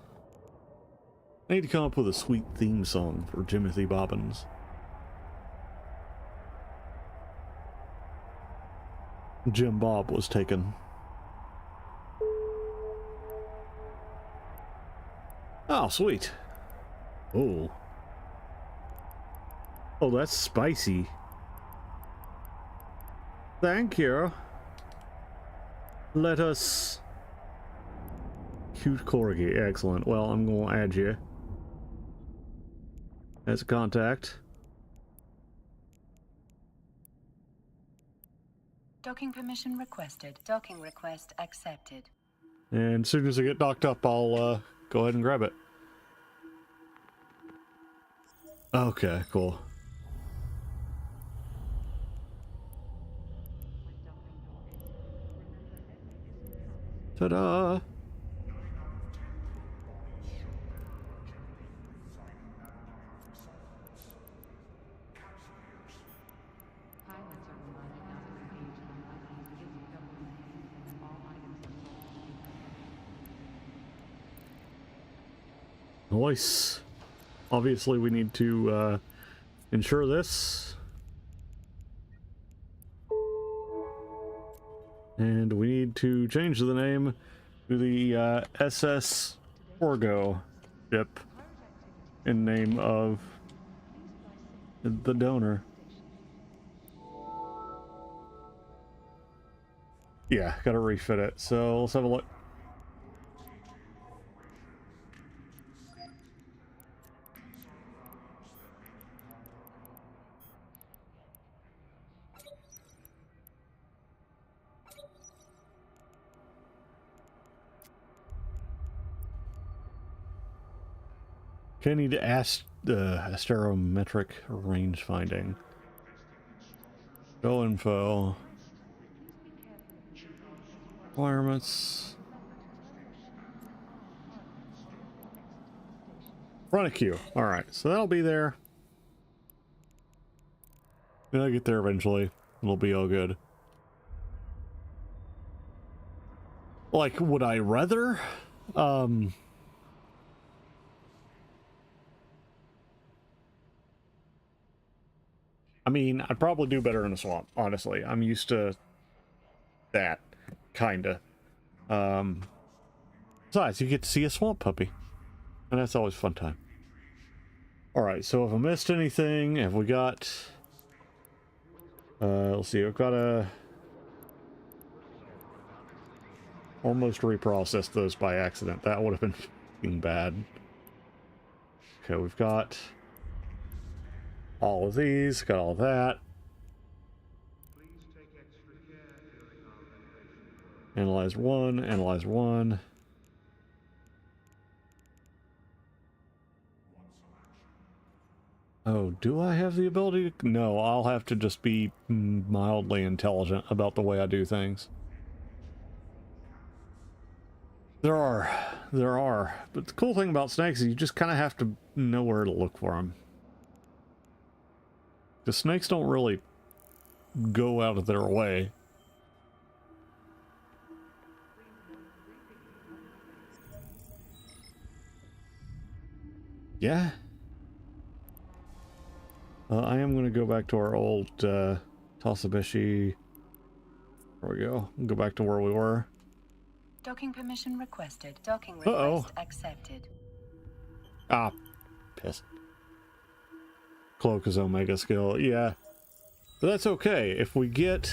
I need to come up with a sweet theme song for Jimothy Bobbins. Jim Bob was taken. Oh, sweet. Oh. Oh, that's spicy. Thank you. Let us... Cute corgi. Excellent. Well, I'm going to add you as a contact. Docking permission requested. Docking request accepted. And as soon as I get docked up, I'll go ahead and grab it. Okay, cool. Ta-da! Nice. Obviously, we need to ensure this. And we need to change the name to the SS Corgo Ship in name of the donor. Yeah, gotta refit it. So let's have a look. Okay, I need to ask asterometric range finding. Go info. Requirements. Run a queue. Alright, so that'll be there. When I get there eventually, it'll be all good. Like, would I rather? I mean, I'd probably do better in a swamp, honestly. I'm used to that, kinda. Besides, you get to see a swamp puppy. And that's always a fun time. Alright, so if I missed anything, have we got... let's see, I've got to... almost reprocessed those by accident. That would have been f***ing bad. Okay, we've got... all of these, got all that. Analyzer 1, Analyzer 1. Oh, do I have the ability to... No, I'll have to just be mildly intelligent about the way I do things. There are. But the cool thing about snakes is you just kind of have to know where to look for them. The snakes don't really go out of their way. Yeah. I am going to go back to our old Tasabishi. There we go. Go back to where we were. Docking permission requested. Docking request accepted. Ah, piss. Cloak is Omega skill. Yeah. But that's okay. If we get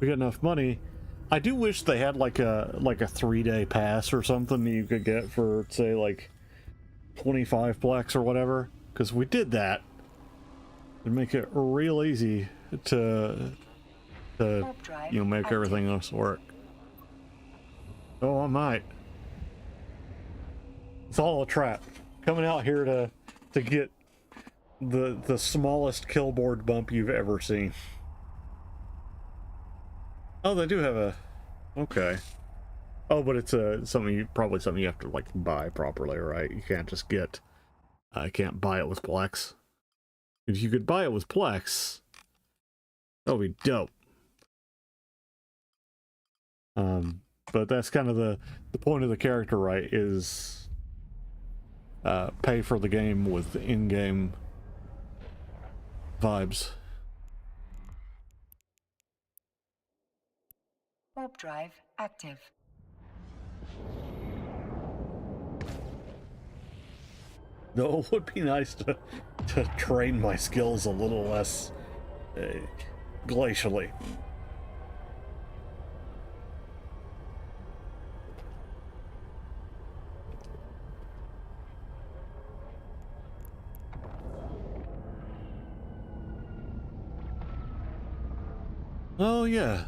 enough money. I do wish they had like a 3-day pass or something that you could get for, say, like 25 plex or whatever, because we did that. It'd make it real easy to you know, make everything else work. Oh, I might. It's all a trap. Coming out here to get the smallest killboard bump you've ever seen. Oh, they do have a... Okay. Oh, but it's probably something you have to, like, buy properly, right? You can't just get... I can't buy it with Plex. If you could buy it with Plex, that would be dope. But that's kind of the point of the character, right? Is pay for the game with in-game vibes. Warp drive active. Though it would be nice to train my skills a little less glacially. Oh, yeah.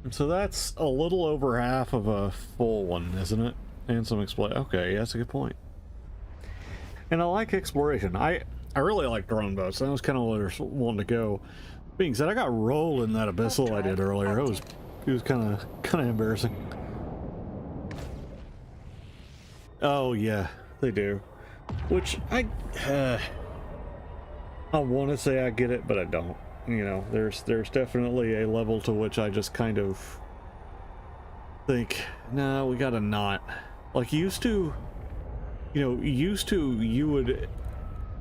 And so that's a little over half of a full one, isn't it? And some exploration. Okay, that's a good point. And I like exploration. I really like drone boats. That was kind of where I wanted to go. Being said, I got rolled in that abyssal I did earlier. It was kind of embarrassing. Oh yeah, they do. Which I want to say I get it, but I don't. You know, there's definitely a level to which I just kind of think, nah, we gotta not. Like, you would,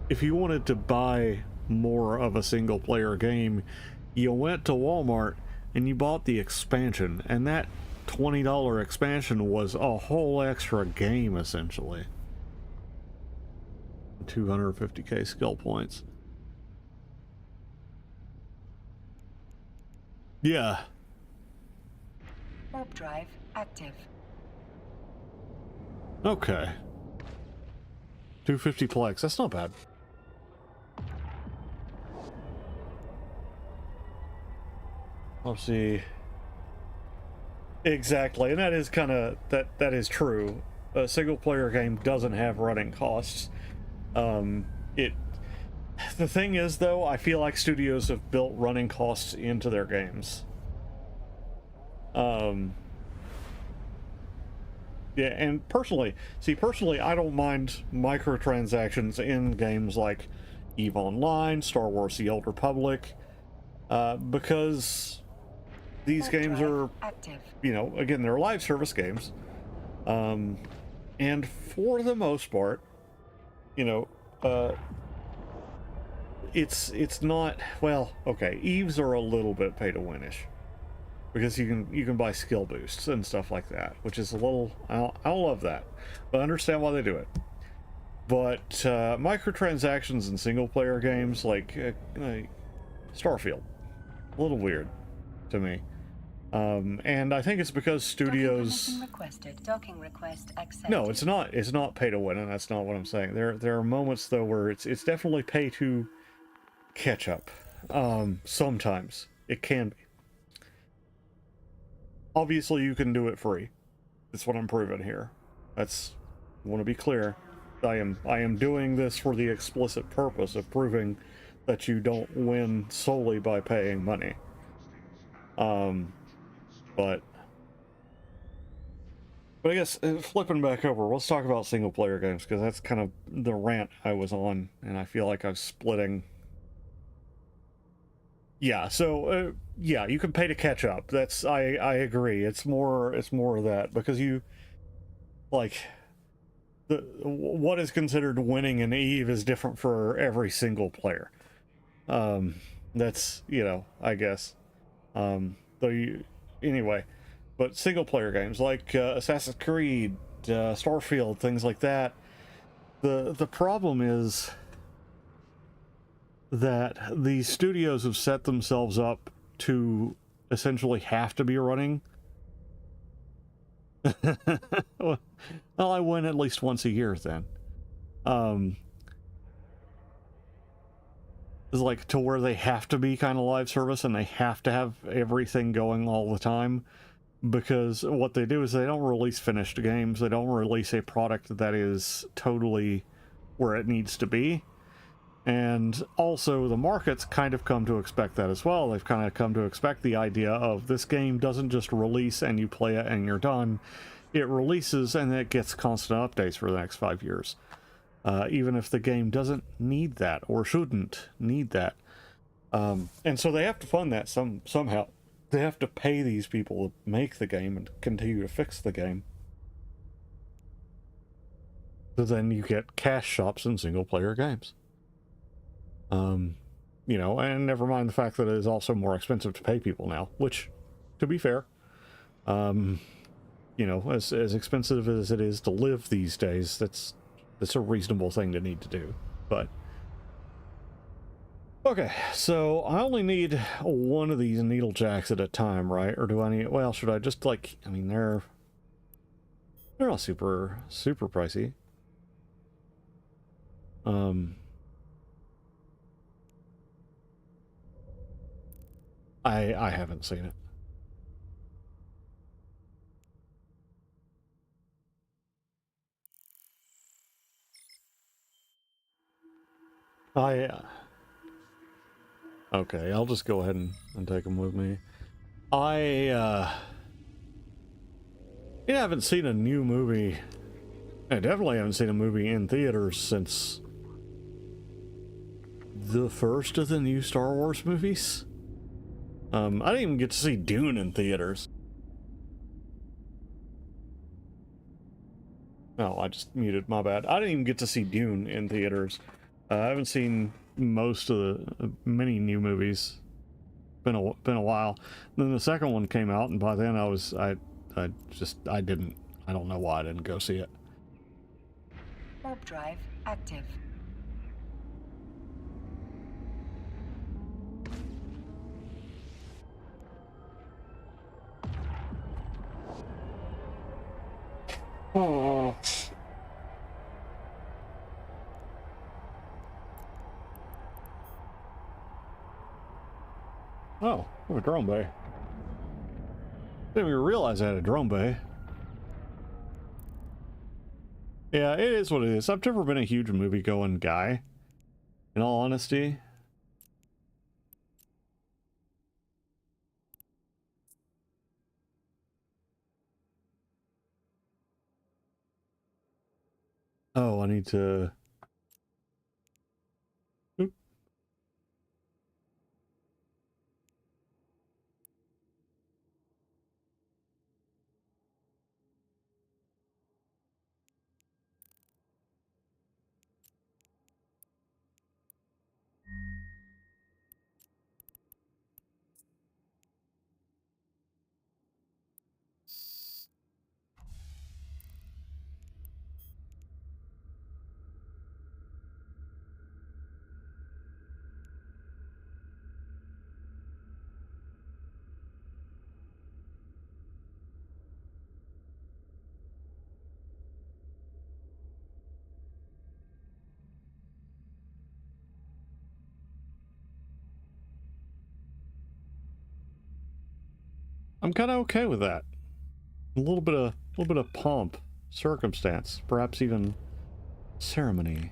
if you wanted to buy more of a single player game, you went to Walmart and you bought the expansion, and that $20 expansion was a whole extra game, essentially. 250k skill points. Yeah. Warp drive active. Okay. 250 plex. That's not bad. Let's see. Exactly, and that is kind of that is true. A single player game doesn't have running costs. The thing is, though, I feel like studios have built running costs into their games. Yeah, and personally, I don't mind microtransactions in games like EVE Online, Star Wars: The Old Republic, because these games are, you know, again, they're live service games, and for the most part, you know, it's not, well, okay, EVEs are a little bit pay to win-ish, because you can buy skill boosts and stuff like that, which is a little, I don't love that, but I understand why they do it. But microtransactions in single player games like Starfield, a little weird to me. And I think it's because studios... Docking requested. Docking request accepted. No, it's not. It's not pay to win, and that's not what I'm saying. There are moments though where it's definitely pay to catch up. Sometimes it can be. Obviously, you can do it free. That's what I'm proving here. I want to be clear. I am doing this for the explicit purpose of proving that you don't win solely by paying money. But I guess flipping back over, let's talk about single player games, because that's kind of the rant I was on, and I feel like I'm splitting. Yeah, so yeah, you can pay to catch up. That's I agree. It's more of that, because you like what is considered winning in Eve is different for every single player. That's, you know, I guess. Anyway, but single player games like Assassin's Creed, Starfield, things like that. The problem is that these studios have set themselves up to essentially have to be running. Well, I win at least once a year then. Is like to where they have to be kind of live service and they have to have everything going all the time, because what they do is they don't release finished games. They don't release a product that is totally where it needs to be. And also the markets kind of come to expect that as well. They've kind of come to expect the idea of this game doesn't just release and you play it and you're done. It releases and it gets constant updates for the next 5 years. Even if the game doesn't need that or shouldn't need that. And so they have to fund that somehow. They have to pay these people to make the game and continue to fix the game. So then you get cash shops in single player games. You know, and never mind the fact that it is also more expensive to pay people now, which, to be fair, you know, as expensive as it is to live these days, that's a reasonable thing to need to do. But okay, so I only need one of these needle jacks at a time, right? Or do I need, well, should I just, like, I mean, they're not super pricey. I haven't seen it. Okay, I'll just go ahead and take them with me. I haven't seen a new movie. I definitely haven't seen a movie in theaters since the first of the new Star Wars movies. I didn't even get to see Dune in theaters. Oh, I just muted, my bad. I didn't even get to see Dune in theaters. I haven't seen most of the many new movies. Been a while. Then the second one came out, and by then I don't know why I didn't go see it. Warp drive active. Oh. Oh, we have a drone bay. Didn't even realize I had a drone bay. Yeah, it is what it is. I've never been a huge movie-going guy, in all honesty. Oh, I need to... Oop. I'm kind of okay with that. A little bit of pomp, circumstance, perhaps even ceremony.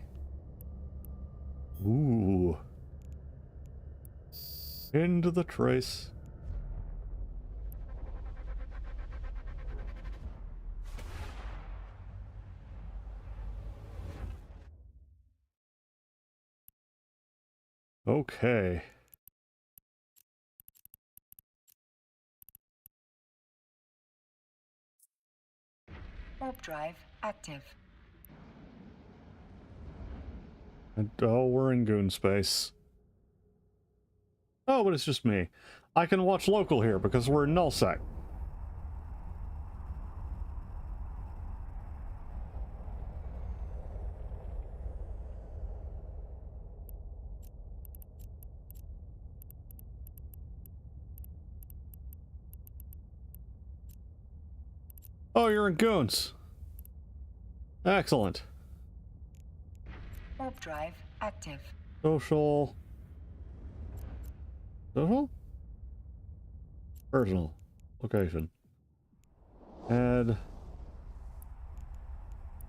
Ooh. Into the trace. Okay. Warp drive active. And, oh, we're in goon space. Oh, but it's just me. I can watch local here because we're in Nullsec. Oh, you're in goons. Excellent. Warp drive active. Social. Social? Personal. Location. Add.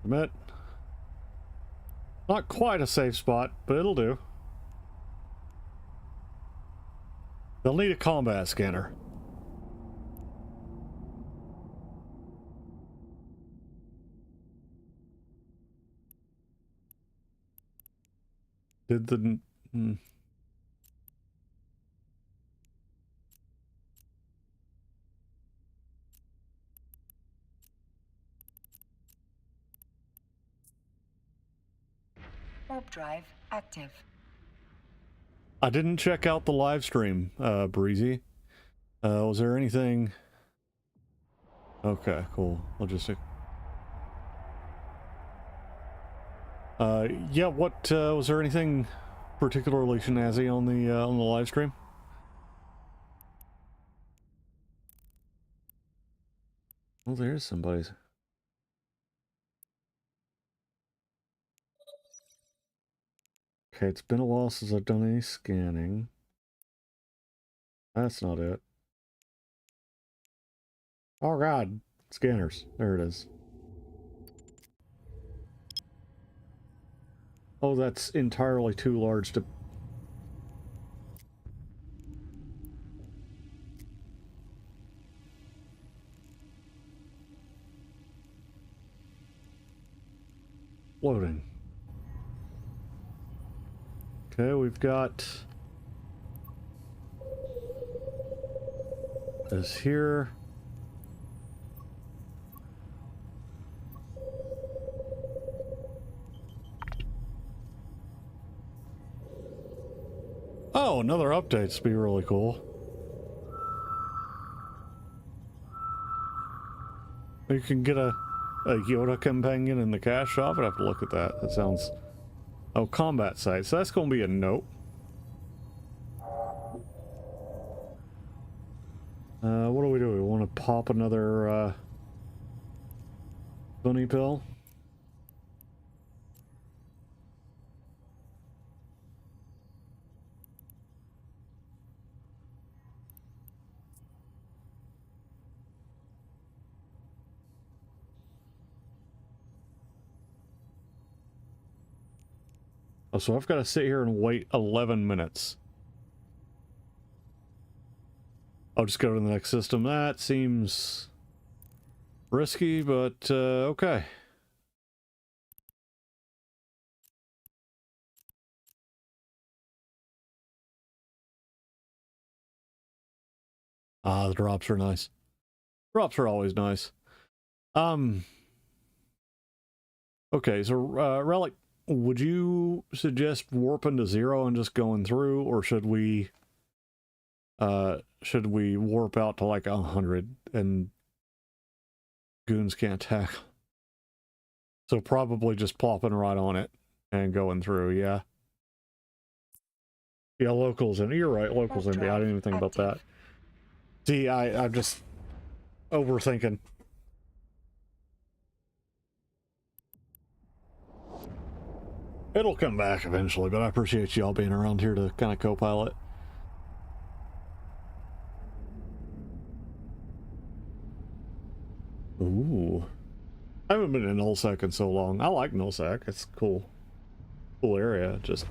Submit. Not quite a safe spot, but it'll do. They'll need a combat scanner. Did the... Warp drive active. I didn't check out the live stream, Breezy. Was there anything... Okay, cool. Logistic. Yeah, what, was there anything particularly snazzy on the live stream? Oh, there's somebody's. Okay, it's been a while since I've done any scanning. That's not it. Oh god, scanners. There it is. Oh, that's entirely too large to... Loading. Okay, we've got... this here. Oh, another update's be really cool. You can get a Yoda companion in the cash shop. I'd have to look at that. That sounds... Oh, combat site. So that's going to be a nope. What do we do? We want to pop another bunny pill? Oh, so I've got to sit here and wait 11 minutes. I'll just go to the next system. That seems risky, but okay. Ah, the drops are nice. Drops are always nice. Okay, so Relic, would you suggest warping to 0 and just going through, or should we warp out to like 100 and goons can't tackle? So probably just plopping right on it and going through, yeah. Yeah, locals in. You're right, locals in. I didn't even think about that. See, I'm just overthinking. It'll come back eventually, but I appreciate y'all being around here to kind of co-pilot. haven't been in Nullsec in so long. I like Nullsec. It's cool. Cool area. Just...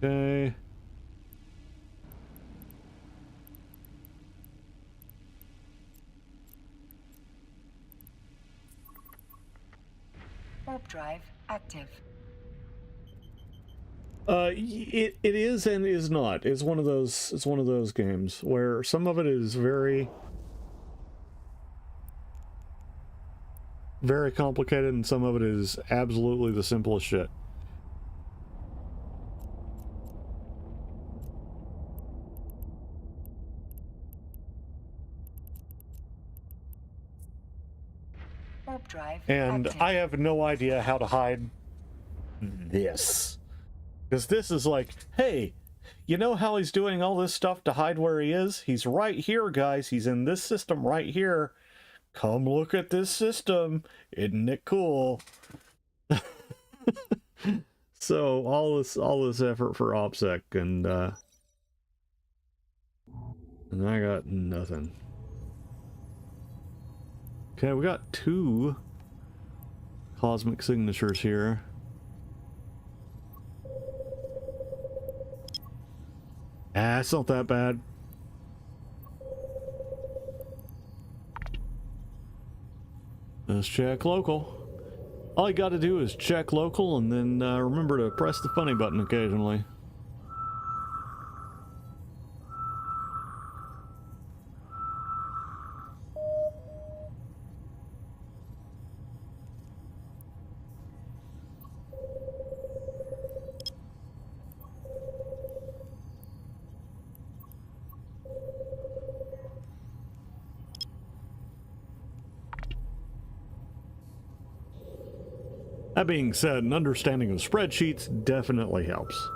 Okay. Warp drive active. It is and is not. It's one of those games where some of it is very complicated and some of it is absolutely the simplest shit. Warp drive And active. I have no idea how to hide this. Because this is like, hey, you know how he's doing all this stuff to hide where he is? He's right here, guys. He's in this system right here. Come look at this system. Isn't it cool? So all this effort for OPSEC and I got nothing. Okay, we got 2 cosmic signatures here. Ah, it's not that bad. Let's check local. All you gotta do is check local and then remember to press the funny button occasionally. That being said, an understanding of spreadsheets definitely helps.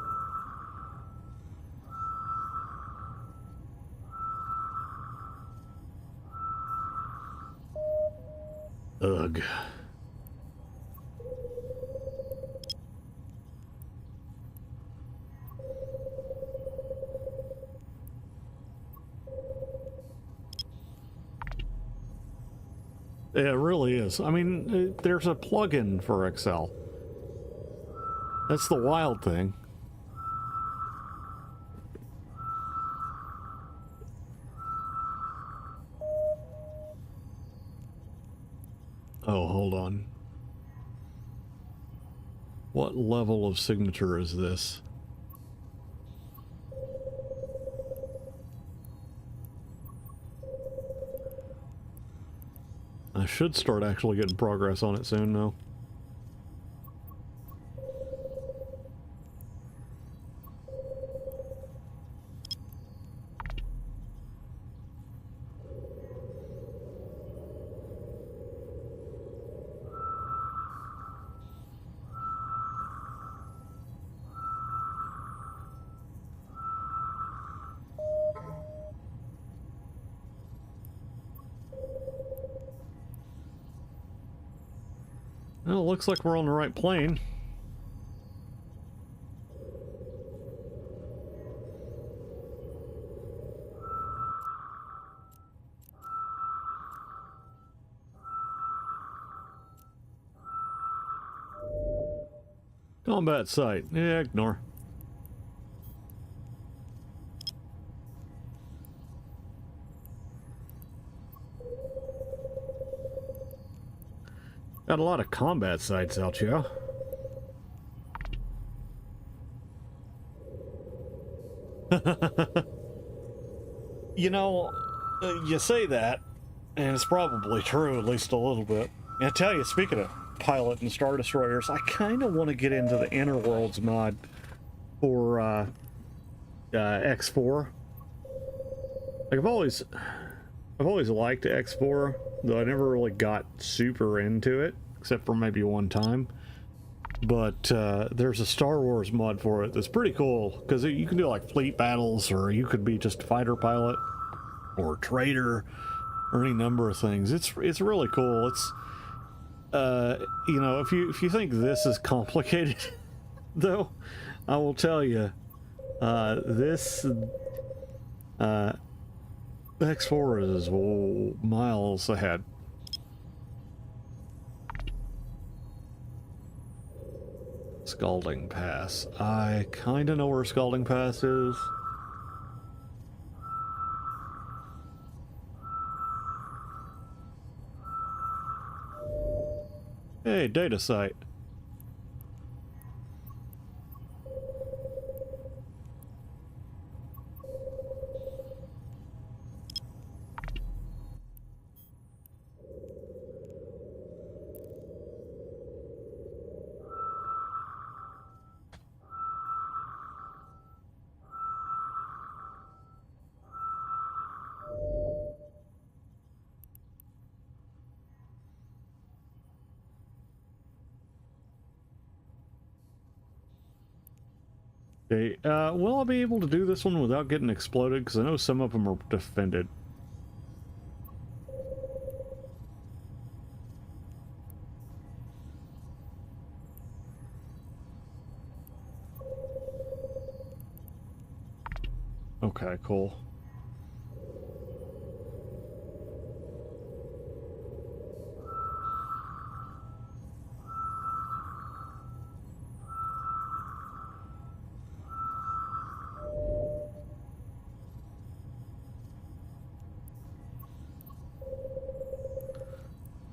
Ugh. It really is. I mean, there's a plugin for Excel. That's the wild thing. Oh, hold on. What level of signature is this? I should start actually getting progress on it soon, though. Well, it looks like we're on the right plane. Combat site. Yeah, ignore. Got a lot of combat sites out here. You know, you say that, and it's probably true, at least a little bit. And I tell you, speaking of pilot and Star Destroyers, I kind of want to get into the Inner Worlds mod for X4. Like I've always liked X4, though I never really got super into it, except for maybe one time. But there's a Star Wars mod for it that's pretty cool, because you can do like fleet battles, or you could be just fighter pilot, or trader, or any number of things. It's really cool. It's you know, if you think this is complicated, though, I will tell you, this X4 is miles ahead. Scalding Pass. I kind of know where Scalding Pass is. Hey, data site. Okay, will I be able to do this one without getting exploded? Because I know some of them are defended. Okay, cool.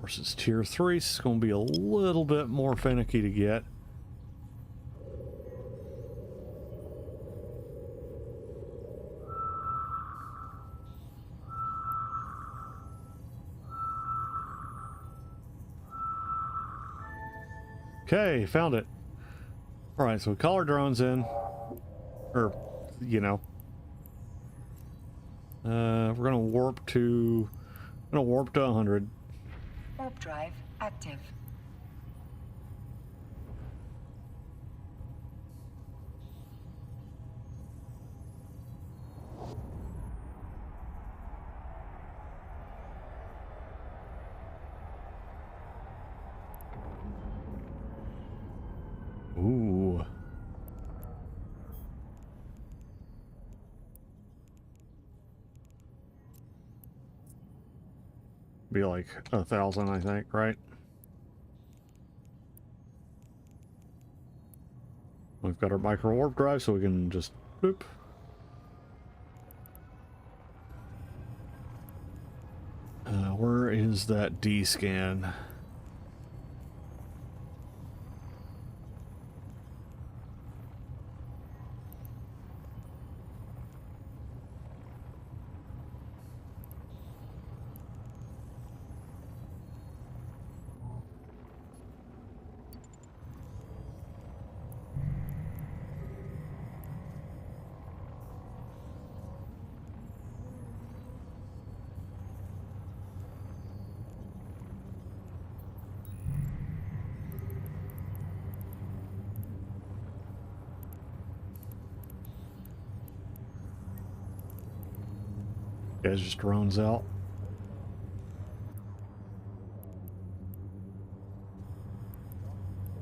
Versus tier 3, it's going to be a little bit more finicky to get. Okay, found it. Alright, so we call our drones in. Or, you know. We're gonna warp to 100. Warp drive active. Ooh. Be like 1,000, I think, right? We've got our micro warp drive, so we can just boop. Where is that D scan? Guys just drones out.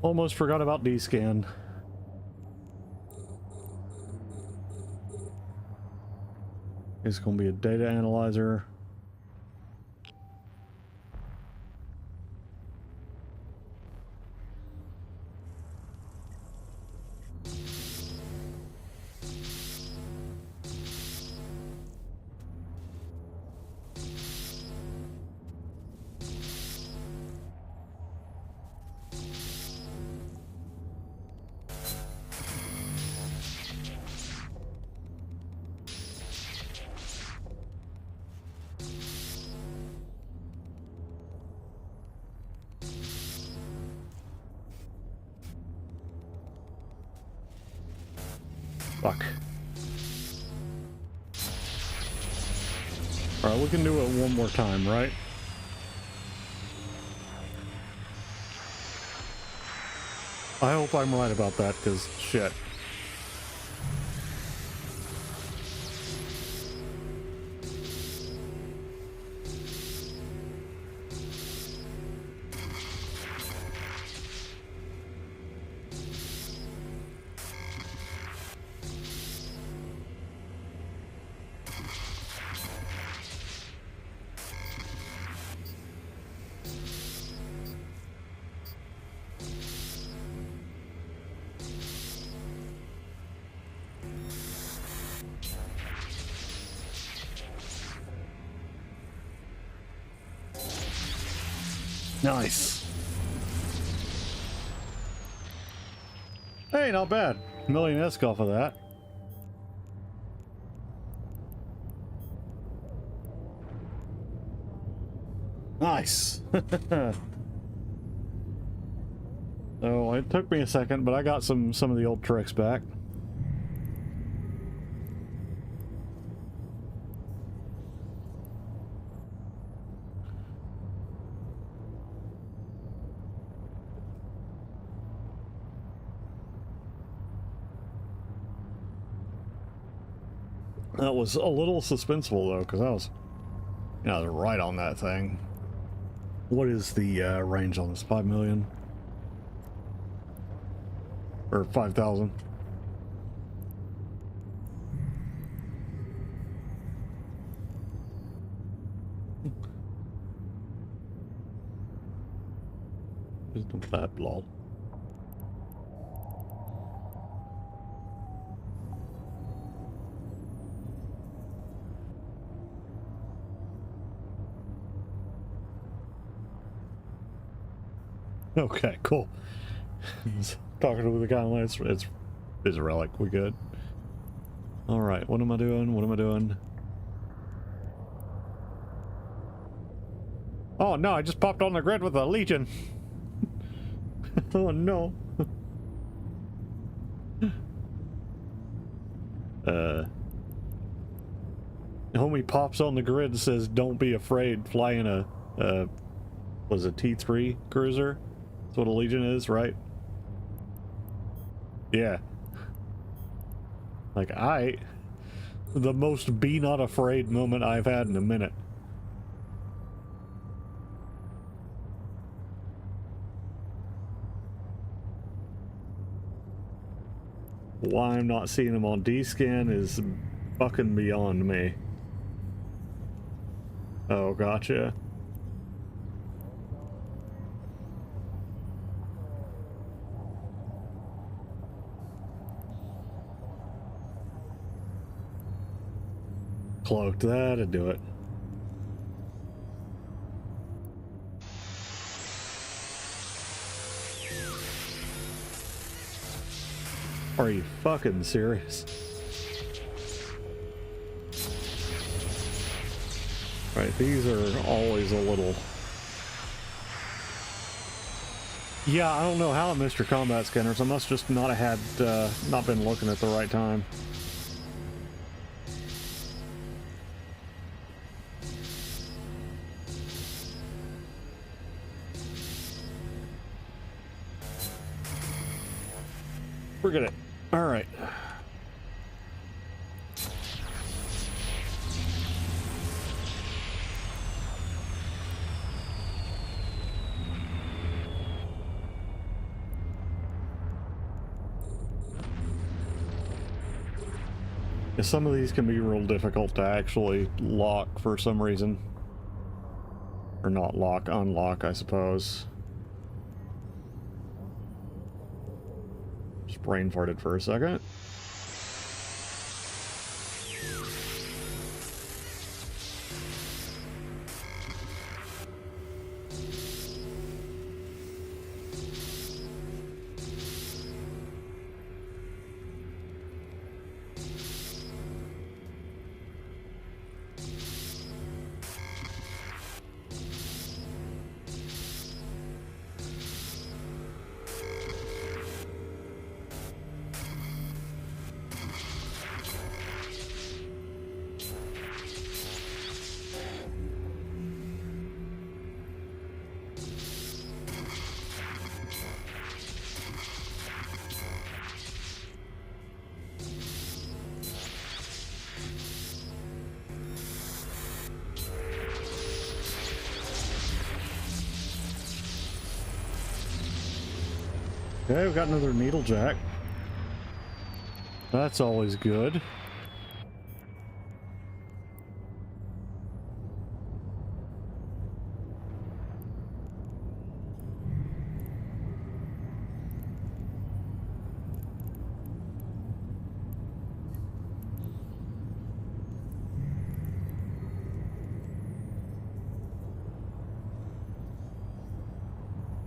Almost forgot about D-scan. It's going to be a data analyzer. Fuck. Alright, we can do it one more time, right? I hope I'm right about that, because shit. Nice. Hey, not bad. Million ESC off of that. Nice. Oh, it took me a second, but I got some of the old tricks back. That was a little suspenseful though, because I was, I was right on that thing. What is the range on this? 5 million? Or 5,000? Isn't that lol? Okay, cool. Talking to the guy online, it's a relic. We good. All right, what am I doing? What am I doing? Oh no! I just popped on the grid with a Legion. Oh no. Homie pops on the grid and says, "Don't be afraid. Flying a was a T3 cruiser." That's what a Legion is, right? Yeah. Like, the most be not afraid moment I've had in a minute. Why I'm not seeing him on D-scan is fucking beyond me. Oh, gotcha. Cloaked, that'd do it. Are you fucking serious? Right, these are always a little... Yeah, I don't know how I missed your combat scanners. I must just not have had, not been looking at the right time. Forget it. All right. Yeah, some of these can be real difficult to actually lock for some reason. Or not lock, unlock, I suppose. Just brain farted for a second. Okay, we've got another needle jack. That's always good.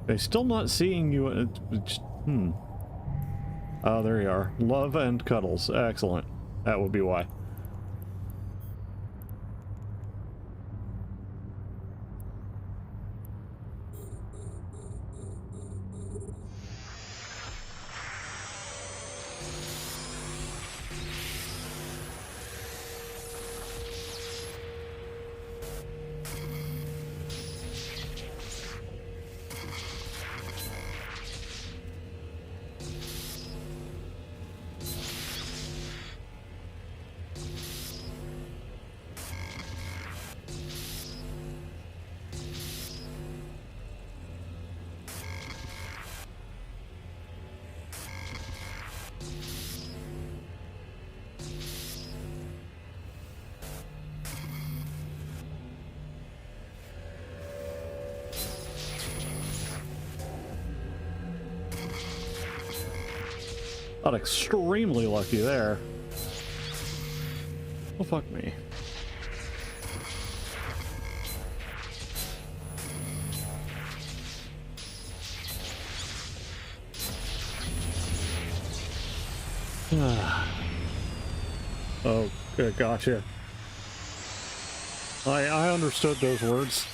They're still not seeing you. Oh, there you are. Love and cuddles. Excellent. That would be why. Got extremely lucky there. Oh, fuck me. Oh, good, gotcha. I understood those words.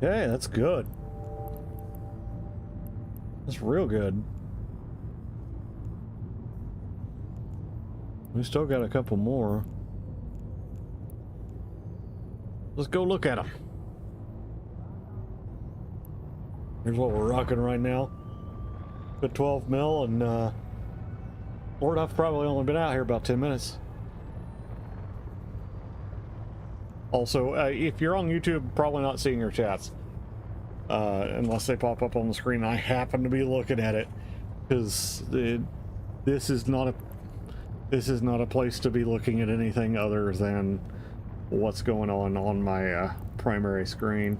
Hey, that's good. That's real good. We still got a couple more. Let's go look at them. Here's what we're rocking right now. Good 12 mil, and Lord, I've probably only been out here about 10 minutes. Also, if you're on YouTube, probably not seeing your chats. Unless they pop up on the screen. I happen to be looking at it. Because this is not a place to be looking at anything other than what's going on my primary screen.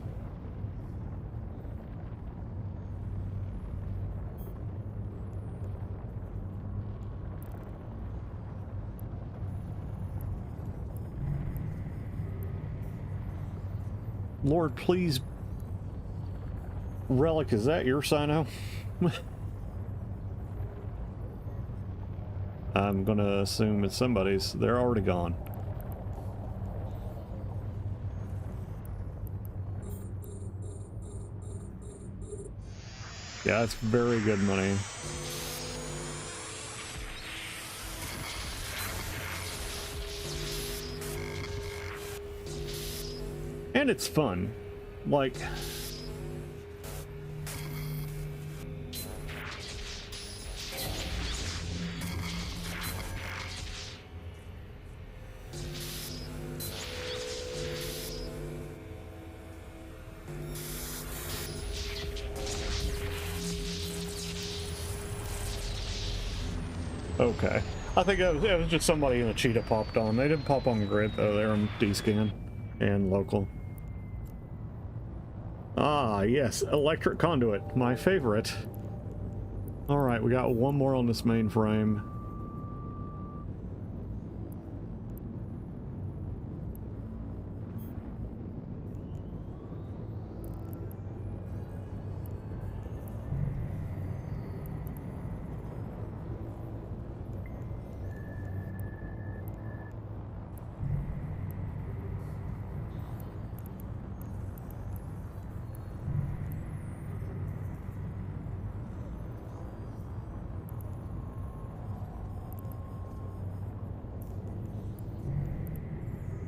Lord, please. Relic, is that your Sino? I'm gonna assume it's somebody's. They're already gone. Yeah, it's very good money. And it's fun. Like... Okay. I think it was just somebody in a cheetah popped on. They didn't pop on grid though. They're on D-scan and local. Ah, yes. Electric conduit. My favorite. Alright, we got one more on this mainframe.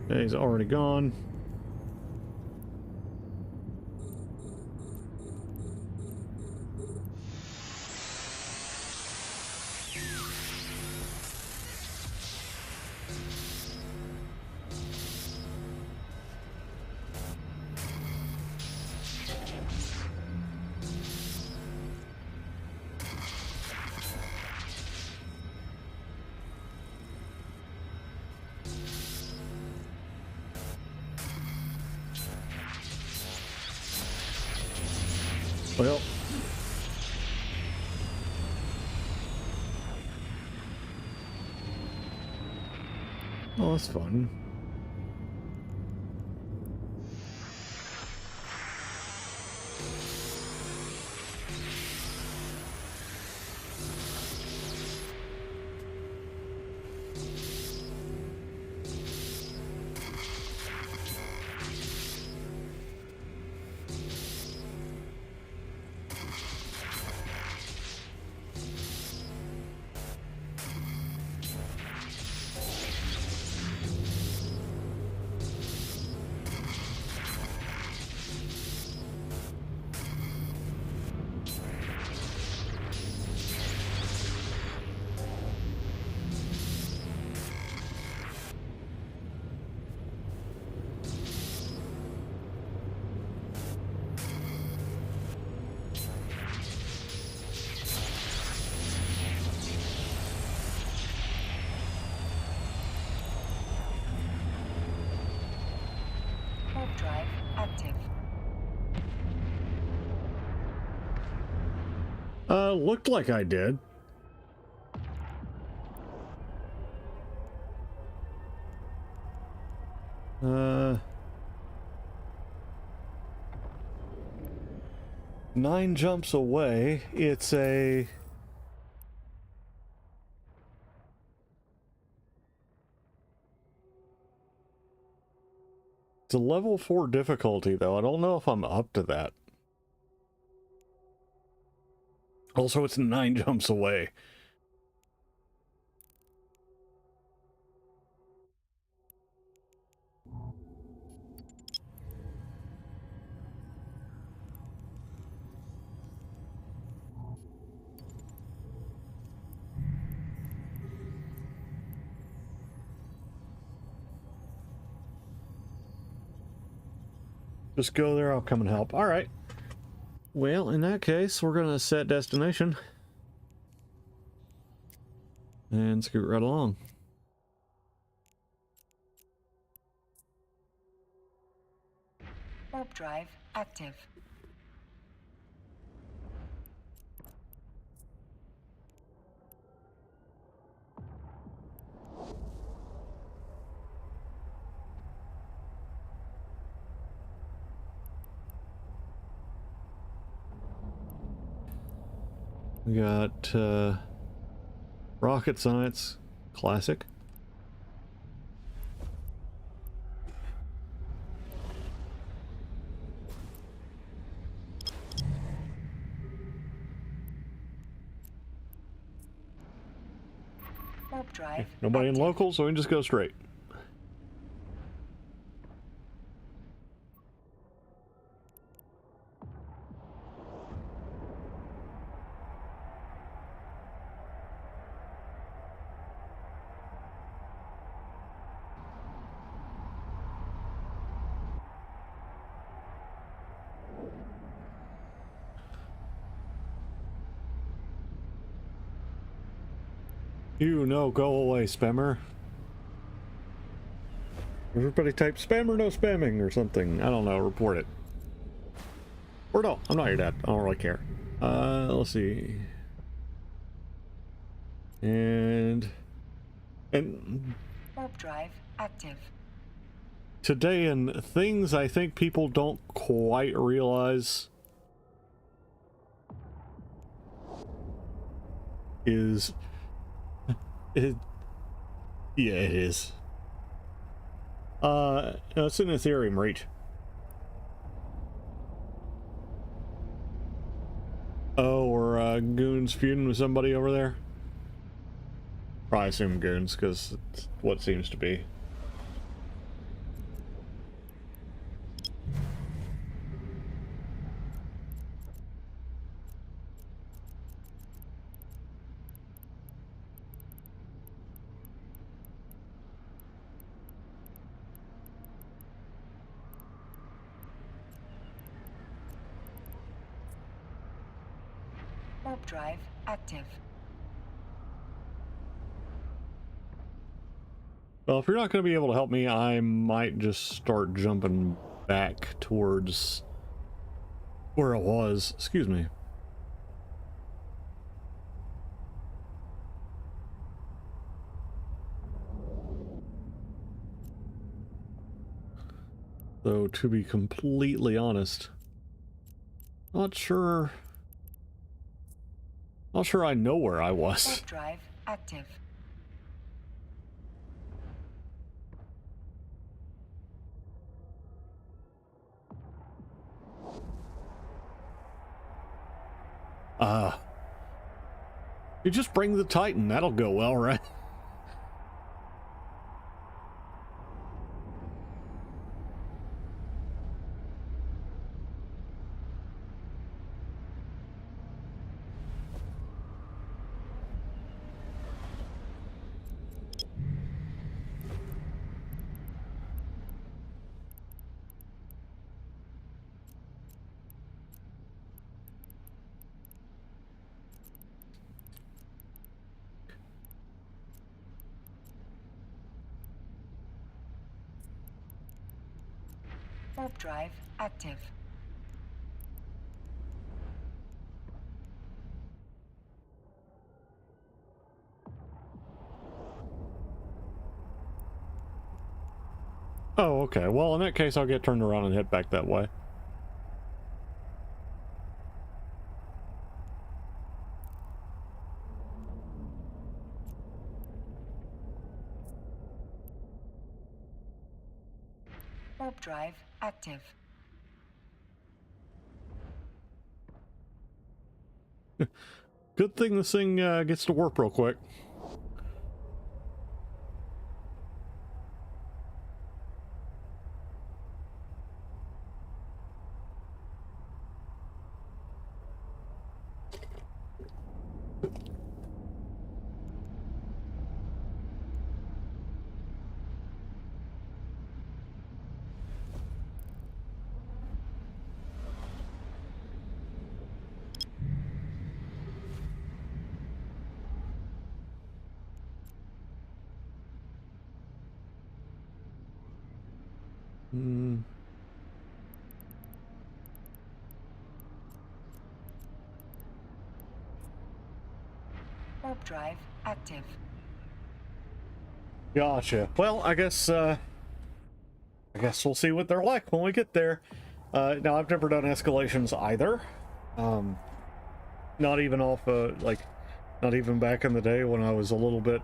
He's already gone. Well, oh, that's fun. Warp drive active. Looked like I did. Nine jumps away. It's a... It's a level 4 difficulty, though. I don't know if I'm up to that. Also, it's 9 jumps away. Just go there, I'll come and help. All right. Well, in that case, we're going to set destination. And scoot right along. Warp drive active. We got rocket science, classic. Warp drive. Nobody in active. local, so we can just go straight. You no, go away, spammer. Everybody type spam or no spamming or something. I don't know, report it. Or no, I'm not your dad. I don't really care. Let's see. And Warp drive active. today in things I think people don't quite realize is it, yeah, it is. It's an Ethereum reach. Oh, or goons feuding with somebody over there. Probably assume goons, because it's what seems to be. Warp drive active. Well, if you're not going to be able to help me, I might just start jumping back towards where it was. Excuse me. Though, to be completely honest, not sure I know where I was. Warp drive active. You just bring the Titan, that'll go well, right? Warp drive active. Oh, okay. Well, in that case, I'll get turned around and head back that way. Warp drive active. Good thing this thing gets to warp real quick. Warp drive active. Gotcha. Well, I guess we'll see what they're like when we get there. Now, I've never done escalations either. Not even off, not even back in the day when I was a little bit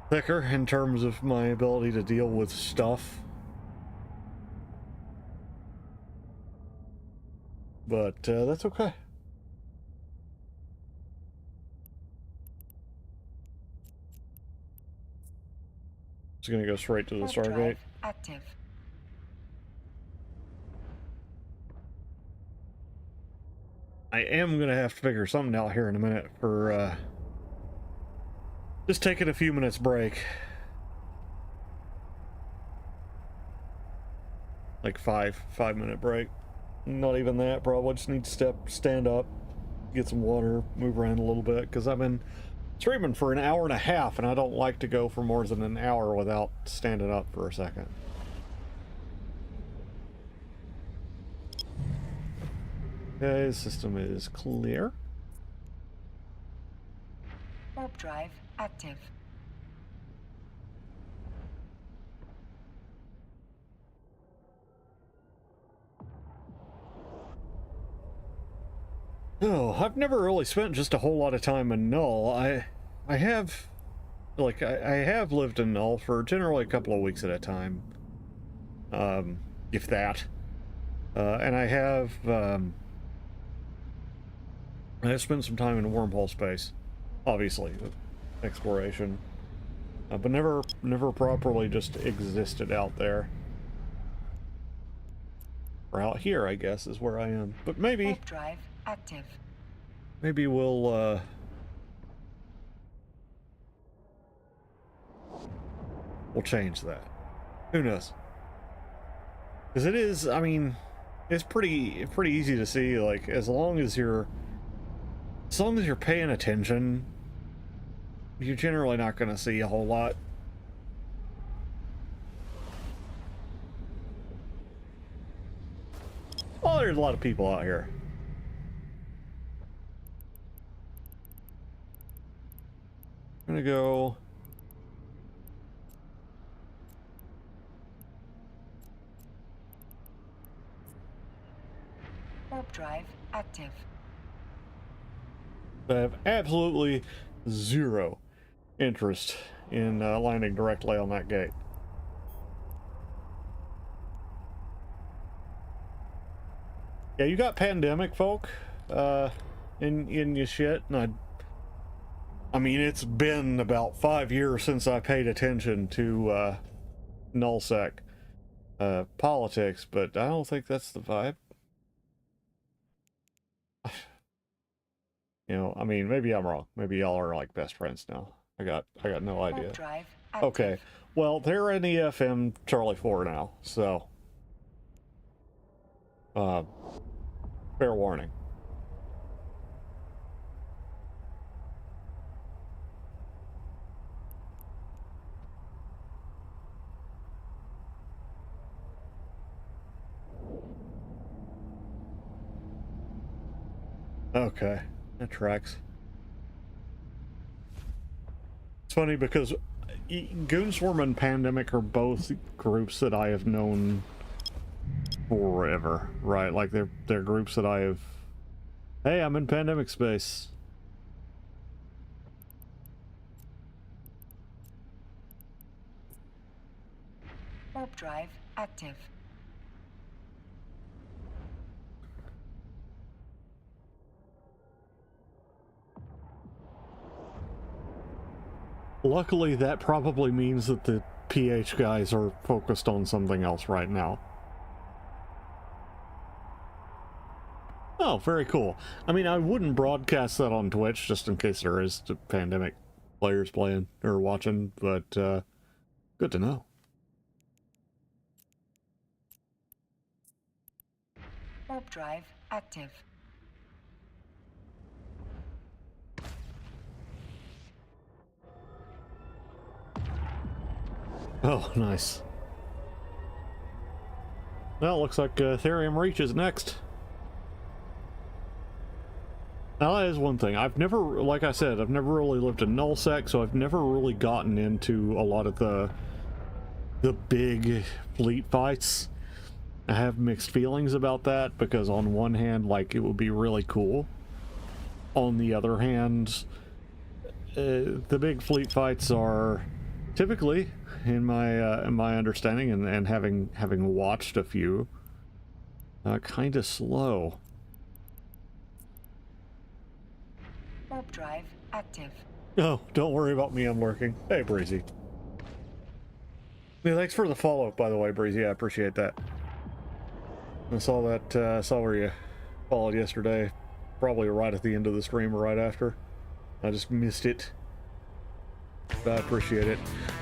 thicker in terms of my ability to deal with stuff. But that's okay. It's gonna go straight to the Warp Stargate. drive active. I am gonna have to figure something out here in a minute for just taking a few minutes break. Like 5-minute break. Not even that, probably just need to stand up, get some water, move around a little bit, because I've been streaming for an hour and a half, and I don't like to go for more than an hour without standing up for a second. Okay, the system is clear. Warp drive active. Oh, I've never really spent just a whole lot of time in Null. I have, like, I have lived in Null for generally a couple of weeks at a time. If that. And I have spent some time in wormhole space, obviously, exploration. But never properly just existed out there. Or out here, I guess, is where I am. But maybe... Warp drive active. Maybe we'll change that. Who knows? Because it is, I mean, it's pretty easy to see, like, as long as you're paying attention, you're generally not going to see a whole lot. Oh, there's a lot of people out here. I'm gonna go. Warp drive active. I have absolutely zero interest in landing directly on that gate. Yeah, you got pandemic folk in your shit, and I mean, it's been about 5 years since I paid attention to Nullsec politics, but I don't think that's the vibe. You know, I mean, maybe I'm wrong. Maybe y'all are like best friends now. I got no idea. Drive active. Okay, well, they're in EFM Charlie 4 now, so fair warning. Okay, that tracks. It's funny because Goonswarm and Pandemic are both groups that I have known forever, right? Like they're groups that I have. Hey, I'm in Pandemic space. Warp drive active. Luckily, that probably means that the PH guys are focused on something else right now. Oh, very cool. I mean, I wouldn't broadcast that on Twitch just in case there is Pandemic players playing or watching, but good to know. Warp drive active. Oh, nice. Well, looks like Therium Reach is next. Now, that is one thing. I've never, like I said, I've never really lived in Nullsec, so I've never really gotten into a lot of the big fleet fights. I have mixed feelings about that, because on one hand, like, it would be really cool. On the other hand, the big fleet fights are typically, in my understanding and having watched a few, kind of slow. Warp drive active. Oh, don't worry about me, I'm lurking. Hey, Breezy. Yeah, thanks for the follow-up, by the way, Breezy. I appreciate that. I saw that, saw where you followed yesterday, probably right at the end of the stream or right after. I just missed it. But I appreciate it.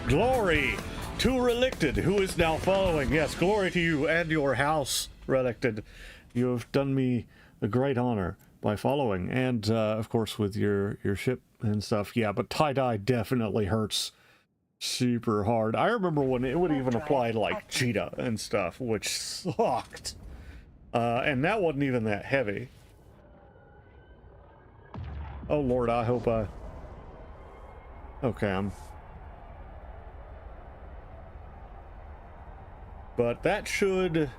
Glory to Relicted, who is now following. Yes, glory to you and your house, Relicted. You have done me a great honor by following, and of course with your ship and stuff. Yeah, but tie-dye definitely hurts super hard. I remember when it would even apply to like Cheetah and stuff, which sucked. And that wasn't even that heavy. Oh Lord, I hope I... Okay, but that should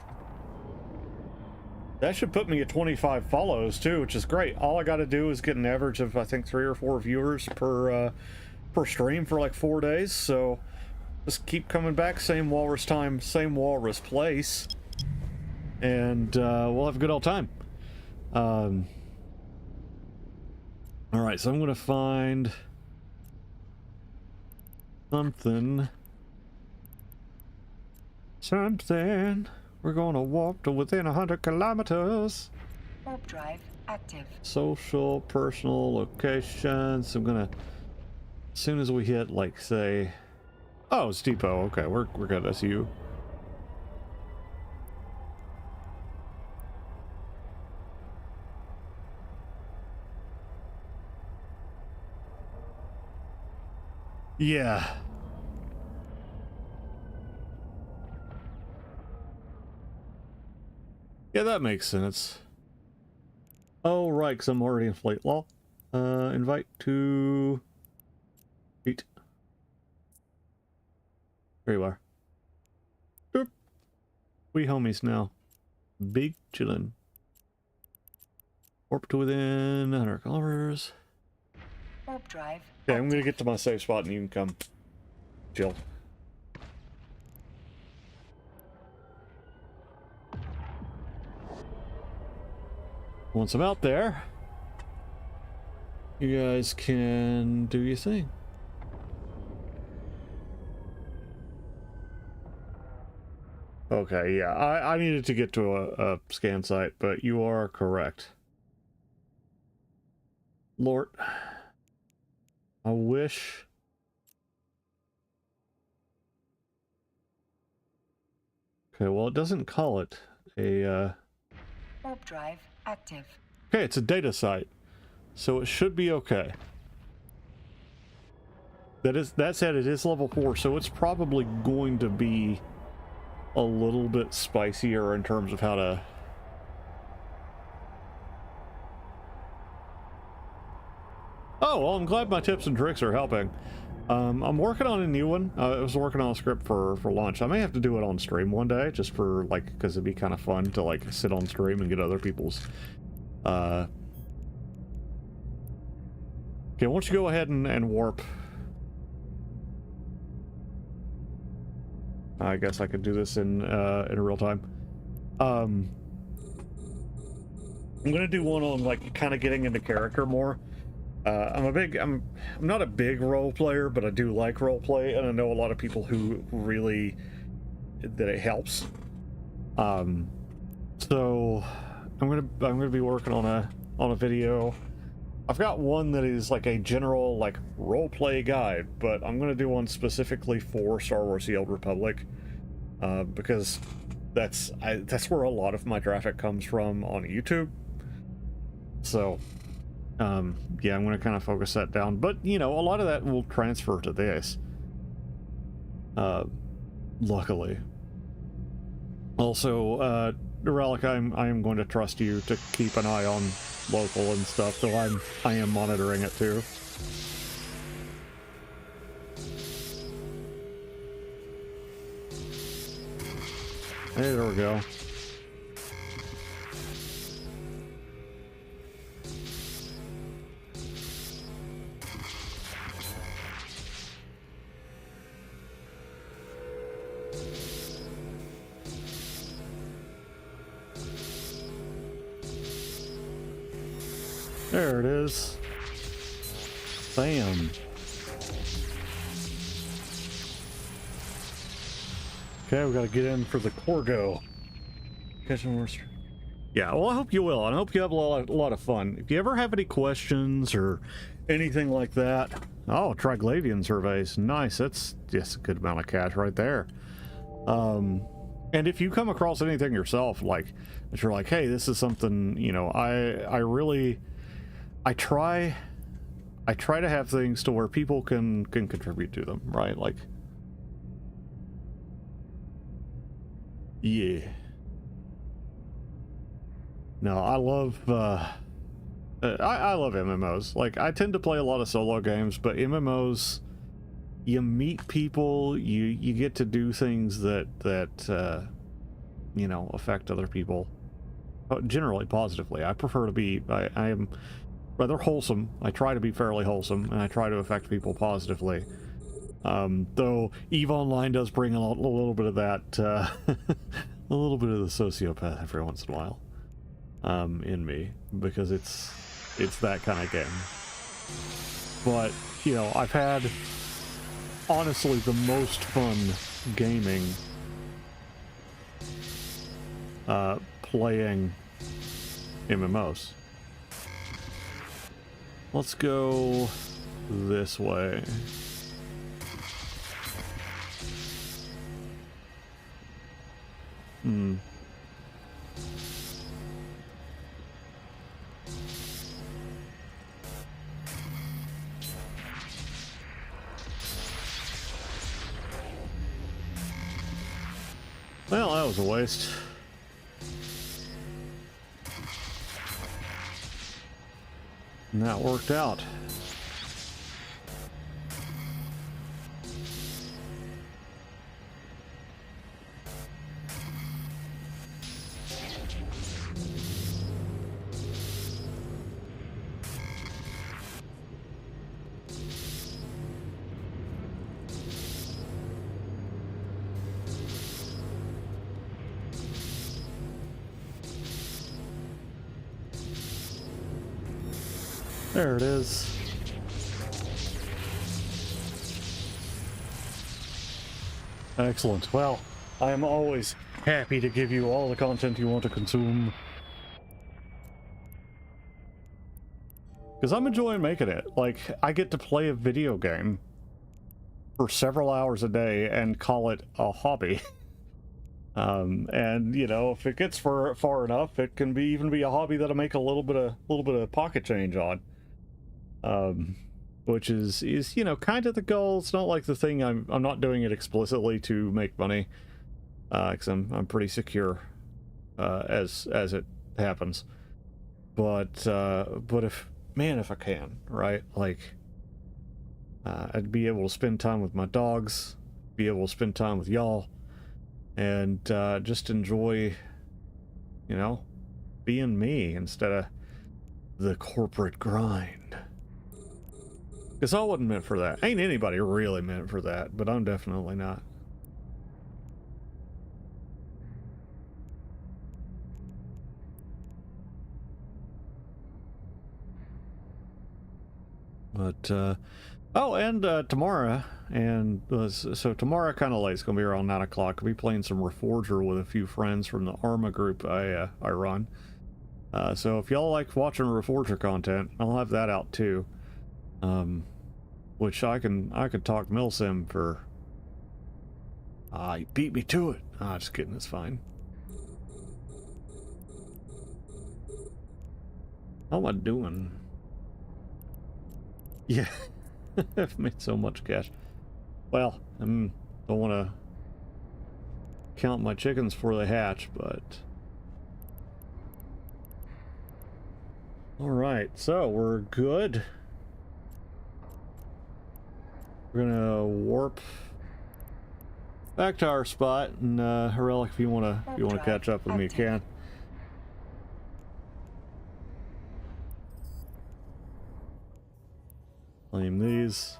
put me at 25 follows too, which is great. All I got to do is get an average of, I think, 3 or 4 viewers per stream for like 4 days. So just keep coming back, same walrus time, same walrus place, and we'll have a good old time. All right, so I'm gonna find something. We're gonna warp to within 100 kilometers. Warp drive active. Social, personal, locations. I'm gonna, as soon as we hit, like, say, oh, it's depot. Okay, we're good. That's you. Yeah. Yeah, that makes sense. Oh, right, because I'm already in flight. Lol. Invite to... Eat. There you are. Boop. We homies now. Big chillin'. Warp to within 100 kilometers. Warp drive. Okay, I'm gonna get to my safe spot and you can come chill. Once I'm out there, you guys can do your thing. Okay, yeah, I needed to get to a scan site, but you are correct. Lord, I wish... Okay, well, it doesn't call it a... Warp drive active. Okay, it's a data site, so it should be okay. That said, it is level 4, so it's probably going to be a little bit spicier in terms of how to... Oh, well, I'm glad my tips and tricks are helping. I'm working on a new one. I was working on a script for launch. I may have to do it on stream one day, just for, like, because it'd be kind of fun to, like, sit on stream and get other people's... Okay, why don't you go ahead and warp. I guess I could do this in real time. I'm gonna do one on, like, kind of getting into character more. I'm not a big role player, but I do like role play, and I know a lot of people who really that it helps. So I'm gonna be working on a video. I've got one that is like a general, like, role play guide, but I'm gonna do one specifically for Star Wars: The Old Republic, because that's where a lot of my traffic comes from on YouTube. So yeah, I'm going to kind of focus that down, but, you know, a lot of that will transfer to this, luckily. Also, Relic, I am going to trust you to keep an eye on local and stuff, though I am monitoring it too. Hey, there we go. There it is. Bam. Okay, we gotta get in for the Corgo. Yeah, well, I hope you will, and I hope you have a lot of fun. If you ever have any questions or anything like that... Oh, Triglavian surveys. Nice, that's just a good amount of cash right there. And if you come across anything yourself, like, that you're like, hey, this is something, you know, I try to have things to where people can contribute to them, right? Like, yeah. No, I love MMOs. Like, I tend to play a lot of solo games, but MMOs, you meet people, you get to do things that you know, affect other people, generally positively. I prefer to be, I am rather wholesome. I try to be fairly wholesome, and I try to affect people positively. Though EVE Online does bring a little bit of that, a little bit of the sociopath every once in a while, in me, because it's that kind of game. But, you know, I've had, honestly, the most fun gaming, playing MMOs. Let's go this way. Well, that was a waste. And that worked out. There it is. Excellent. Well, I am always happy to give you all the content you want to consume. Because I'm enjoying making it. Like, I get to play a video game for several hours a day and call it a hobby. And you know, if it gets far enough, it can even be a hobby that I make a little bit of pocket change on. Which is you know, kind of the goal. It's not like the thing. I'm not doing it explicitly to make money, because I'm pretty secure as it happens. But if I can, right? Like, I'd be able to spend time with my dogs, be able to spend time with y'all, and just enjoy, you know, being me instead of the corporate grind. Because I wasn't meant for that. Ain't anybody really meant for that, but I'm definitely not. But, oh, and tomorrow, and so tomorrow kind of late, it's going to be around 9 o'clock. I'll be playing some Reforger with a few friends from the Arma group I run. So if y'all like watching Reforger content, I'll have that out too. Which I could talk Milsim for. He beat me to it. Just kidding, it's fine. How am I doing? Yeah, I've made so much cash. Well, I don't want to count my chickens before they hatch, but. Alright, so we're good. We're gonna warp back to our spot, and Relic, if you wanna catch up with me, you can. Claim these.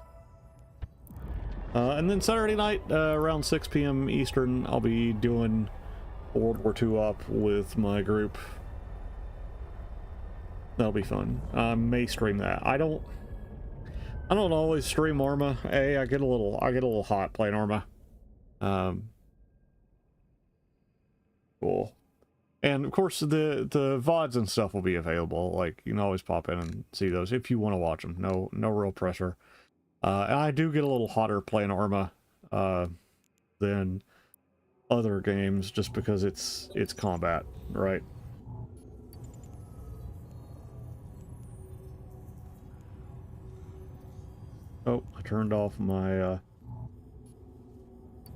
And then Saturday night, around 6 p.m. Eastern, I'll be doing World War II op with my group. That'll be fun. I may stream that. I don't always stream Arma. I get a little hot playing Arma. Cool. And of course the VODs and stuff will be available. Like, you can always pop in and see those if you want to watch them. No real pressure. And I do get a little hotter playing Arma than other games just because it's combat, right? Oh, I turned off my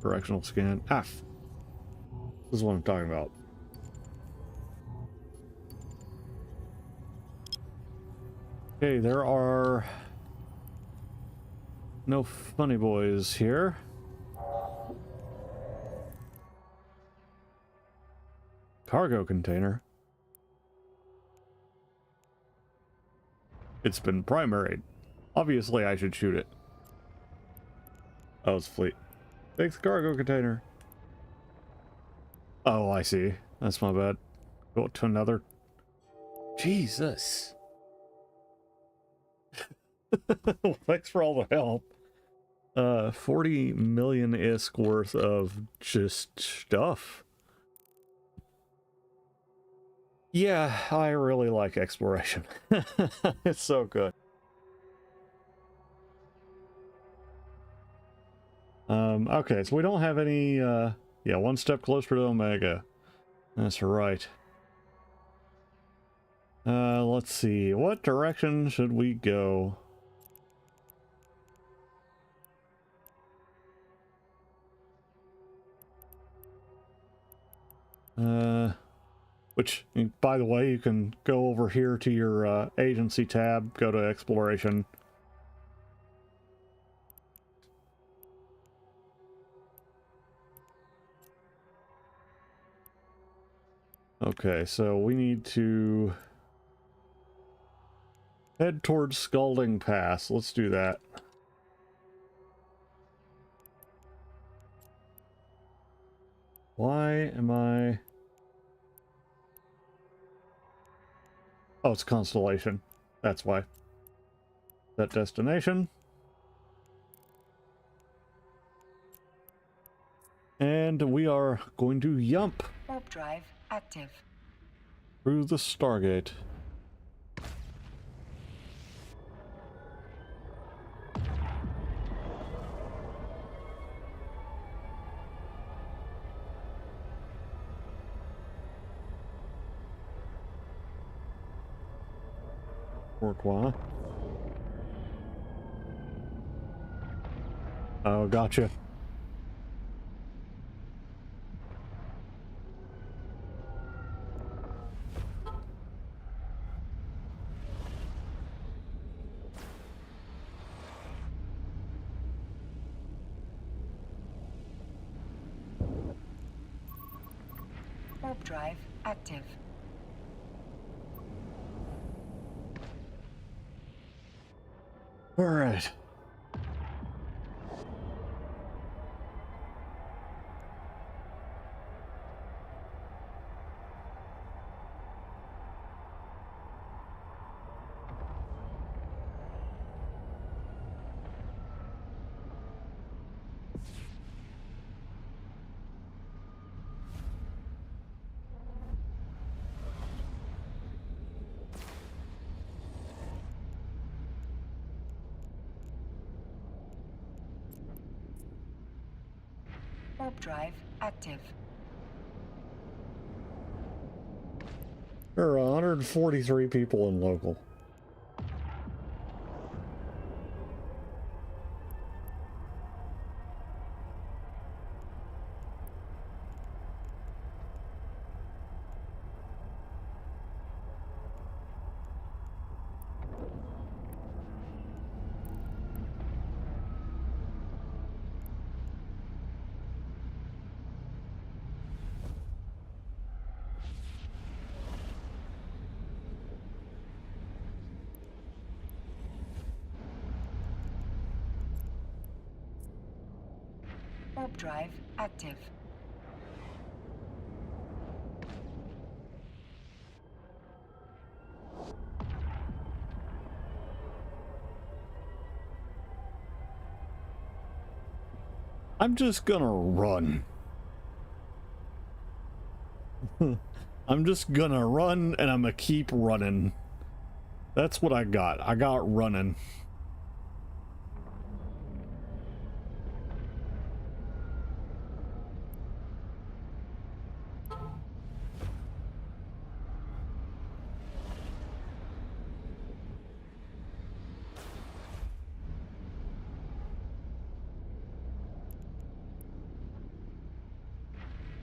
directional scan. This is what I'm talking about. Okay, there are no funny boys here. Cargo container. It's been primaried. Obviously, I should shoot it. Oh, it's fleet. Take the cargo container. Oh, I see. That's my bad. Go to another. Jesus. Thanks for all the help. 40 million ISK worth of just stuff. Yeah, I really like exploration. It's so good. Okay, so we don't have any, yeah, one step closer to Omega. That's right. Let's see, what direction should we go? Which, by the way, you can go over here to your agency tab, go to exploration. Okay, so we need to head towards Scalding Pass. Let's do that. Why am I... Oh, it's Constellation. That's why. That destination. And we are going to yump. Warp drive active. Through the Stargate. Pourquoi? Oh, gotcha. Warp drive active. All right. Warp drive active. There are 143 people in local. Warp drive active. I'm just gonna run. I'm just gonna run, and I'm gonna keep running. That's what I got. I got running.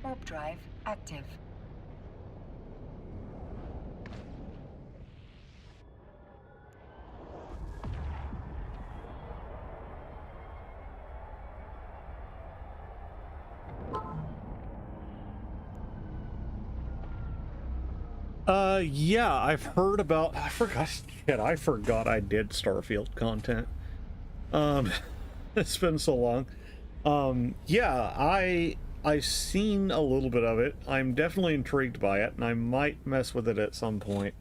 Warp drive active. Yeah, I've heard about... I forgot I did Starfield content. It's been so long. Yeah, I've seen a little bit of it. I'm definitely intrigued by it, and I might mess with it at some point.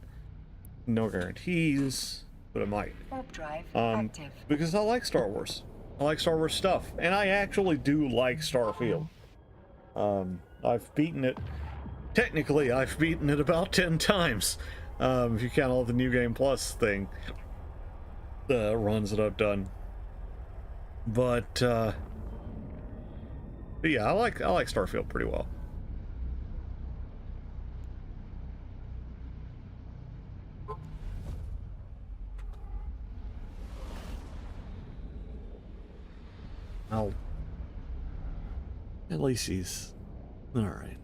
No guarantees, but I might. Warp drive active. Because I like Star Wars. I like Star Wars stuff, and I actually do like Starfield. I've beaten it. Technically, I've beaten it about 10 times, if you count all the New Game Plus thing, the runs that I've done. But yeah, I like Starfield pretty well. At least he's all right.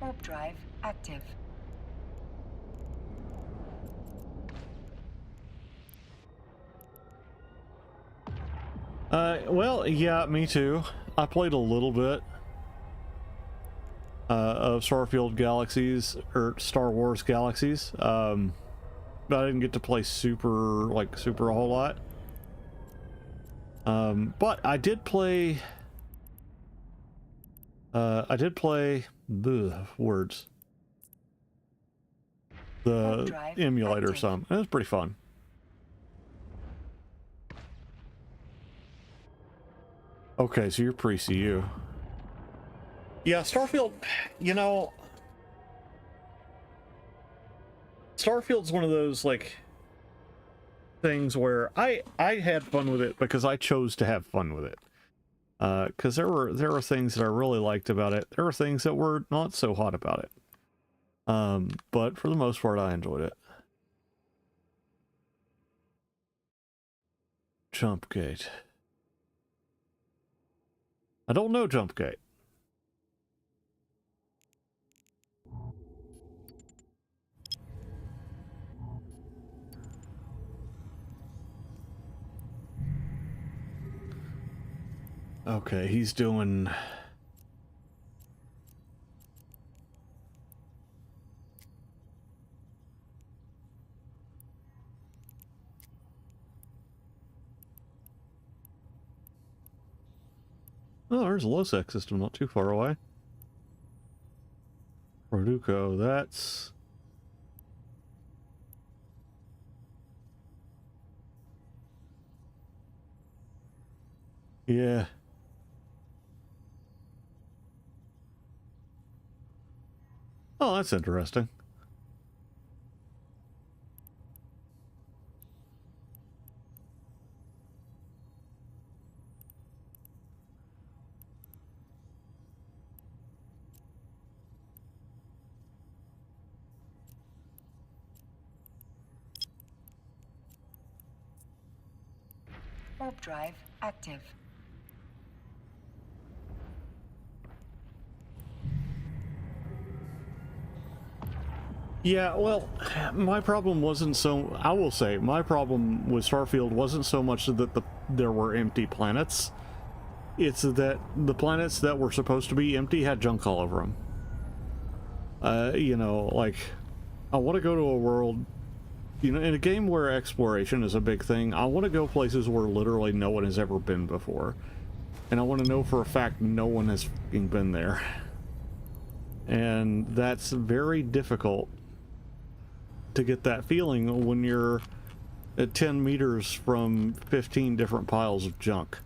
Warp drive active. Well, yeah, me too. I played a little bit of Starfield Galaxies, or Star Wars Galaxies. But I didn't get to play super a whole lot. But I did play words. The emulator active. some. It was pretty fun. Okay, so you're pre-CU. Yeah, Starfield, you know, Starfield's one of those, like, things where I had fun with it because I chose to have fun with it. Because there were things that I really liked about it. There were things that were not so hot about it. But for the most part, I enjoyed it. Jump gate. I don't know jump gate. Okay, he's doing... Oh, there's a Nullsec system not too far away. Produco, that's... Yeah. Oh, that's interesting. Warp drive active. Yeah, well, my problem wasn't so... I will say, my problem with Starfield wasn't so much that there were empty planets. It's that the planets that were supposed to be empty had junk all over them. You know, like, I want to go to a world... You know, in a game where exploration is a big thing, I want to go places where literally no one has ever been before. And I want to know for a fact no one has fucking been there. And that's very difficult to get that feeling when you're at 10 meters from 15 different piles of junk.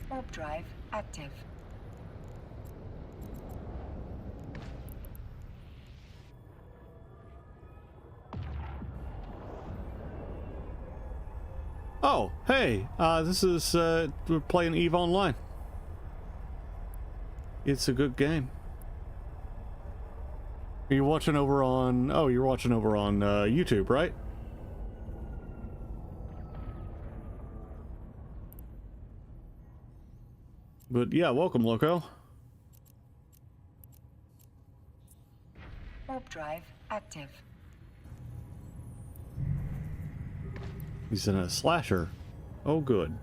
Warp drive active. Oh, hey, this is, we're playing EVE Online. It's a good game. Are you watching over on, oh, you're watching over on, YouTube, right? But yeah, welcome, Loco. Warp drive active. He's in a slasher. Oh, good.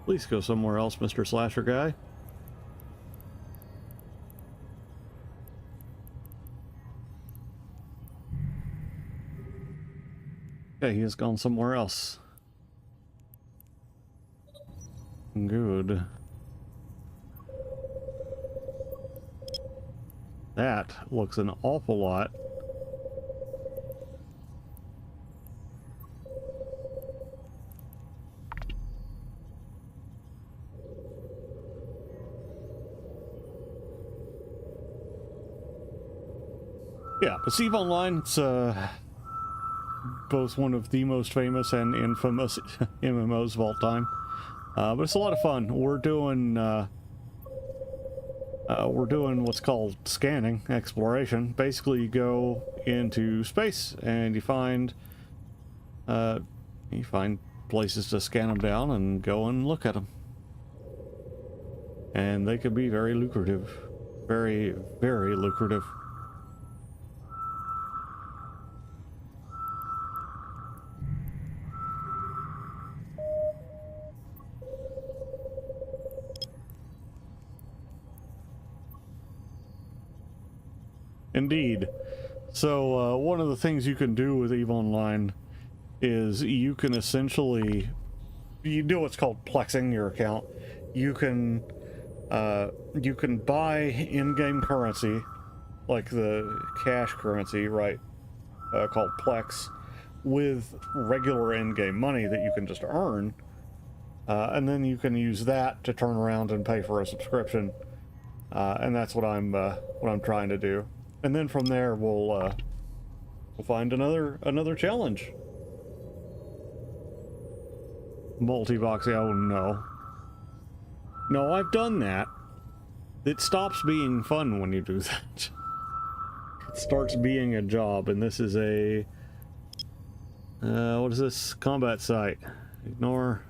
Please go somewhere else, Mr. Slasher guy. Okay, he has gone somewhere else. Good. That looks an awful lot. Yeah, but EVE Online, it's both one of the most famous and infamous MMOs of all time. But it's a lot of fun. We're doing what's called scanning, exploration. Basically, you go into space and you find places to scan them down and go and look at them. And they could be very lucrative. Very, very lucrative. Indeed. So one of the things you can do with EVE Online is you can essentially, you do what's called plexing your account. You can buy in-game currency, like the cash currency, right, called plex, with regular in-game money that you can just earn, and then you can use that to turn around and pay for a subscription, and that's what I'm trying to do. And then from there we'll find another challenge. Multi-box, oh no. No, I've done that. It stops being fun when you do that. It starts being a job, and this is a... what is this? Combat site. Ignore.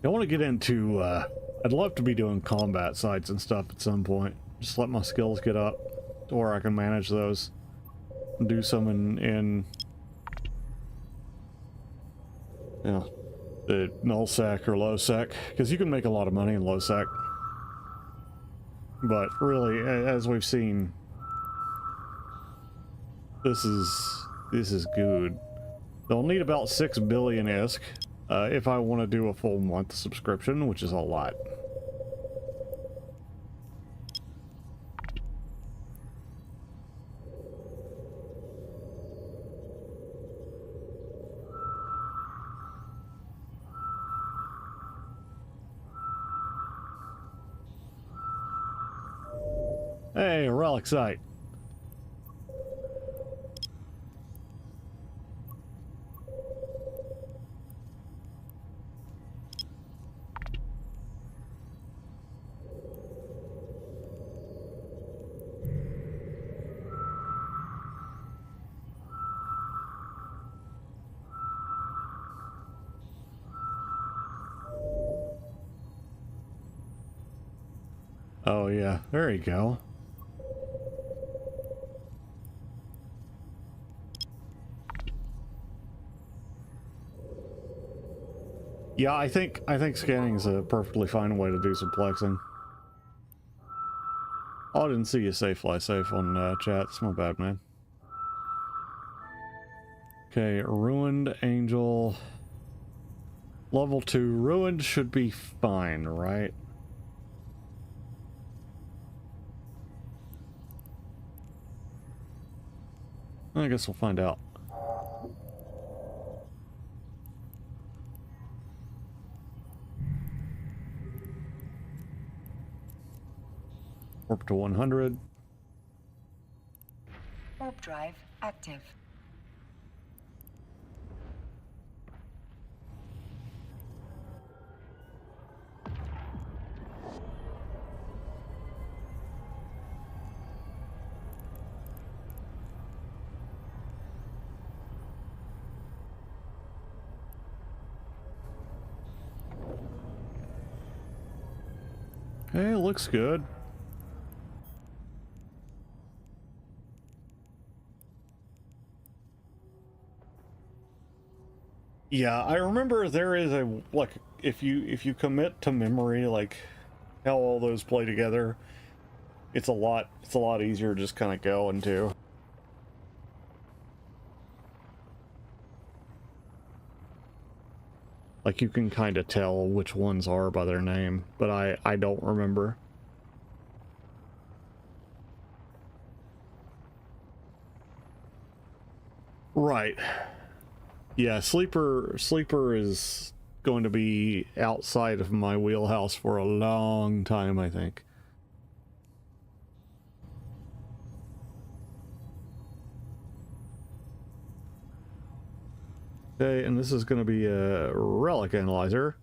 I want to get into, I'd love to be doing combat sites and stuff at some point. Just let my skills get up to where I can manage those. And do some in you know, the nullsec or lowsec, because you can make a lot of money in lowsec. But really, as we've seen, this is good. They'll need about 6 billion ISK if I want to do a full month subscription, which is a lot. Hey, a relic site. Oh yeah, there you go. Yeah, I think scanning is a perfectly fine way to do some plexing. Oh, I didn't see you say fly safe on chat. It's my bad, man. Okay, ruined angel. Level 2 ruined should be fine, right? I guess we'll find out. Warp to 100. Warp drive active. Hey, it looks good. Yeah, I remember there is a, like, if you commit to memory, like how all those play together, it's a lot easier to just kind of go into. Like, you can kind of tell which ones are by their name, but I don't remember. Right. Yeah, sleeper is going to be outside of my wheelhouse for a long time, I think. Okay, and this is going to be a relic analyzer.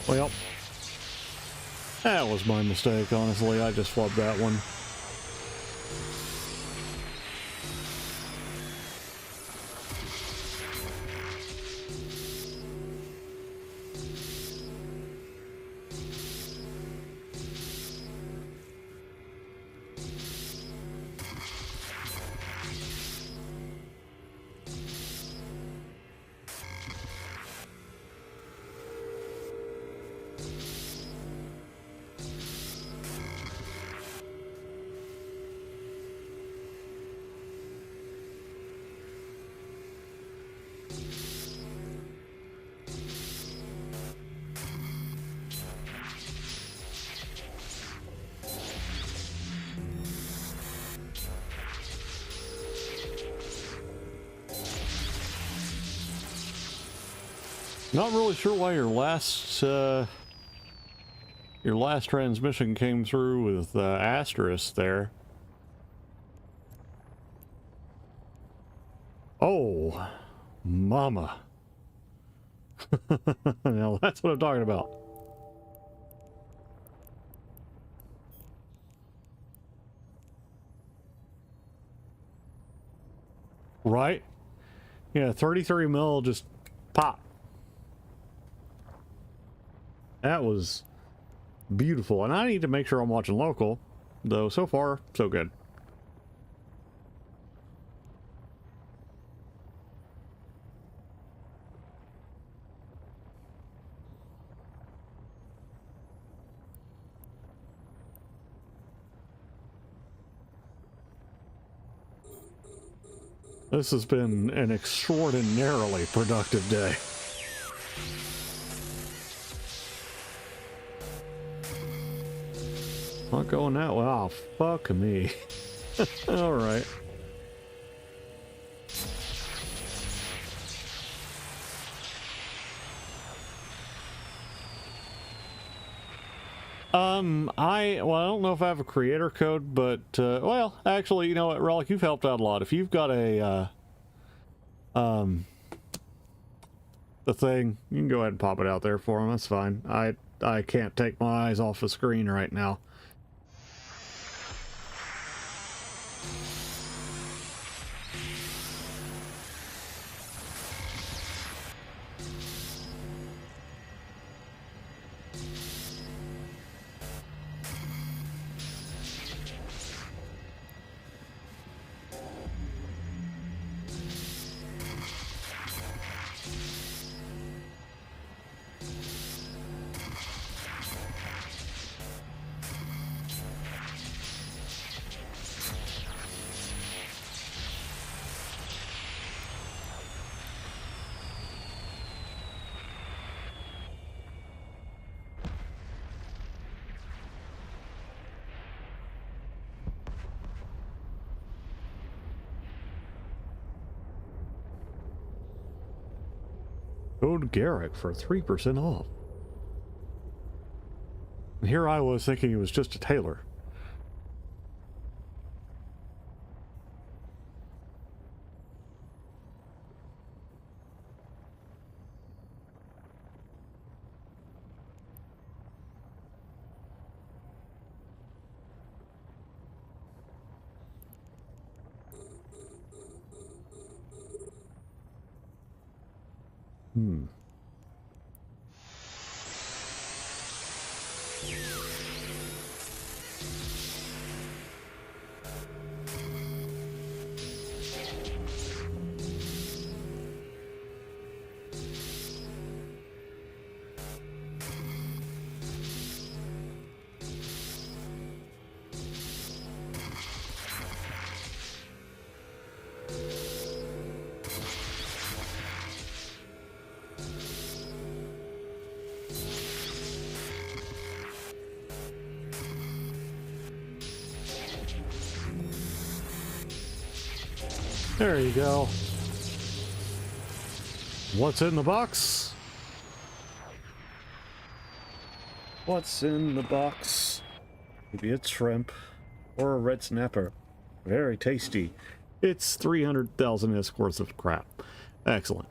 Well, that was my mistake, honestly. I just flubbed that one. Not really sure why your last transmission came through with asterisk there. Oh, mama. Now that's what I'm talking about. Right? Yeah, 33 mil just pop. That was beautiful. And I need to make sure I'm watching local, though so far, so good. This has been an extraordinarily productive day. Not going that way. Oh, fuck me. Alright. I don't know if I have a creator code, but, well, actually, you know what, Relic, you've helped out a lot. If you've got a, the thing, you can go ahead and pop it out there for him, that's fine. I can't take my eyes off the screen right now. Code Garrick for 3% off. And here I was thinking he was just a tailor. There you go. What's in the box? What's in the box? Maybe it's shrimp or a red snapper. Very tasty. It's 300,000 ISK worth of crap. Excellent.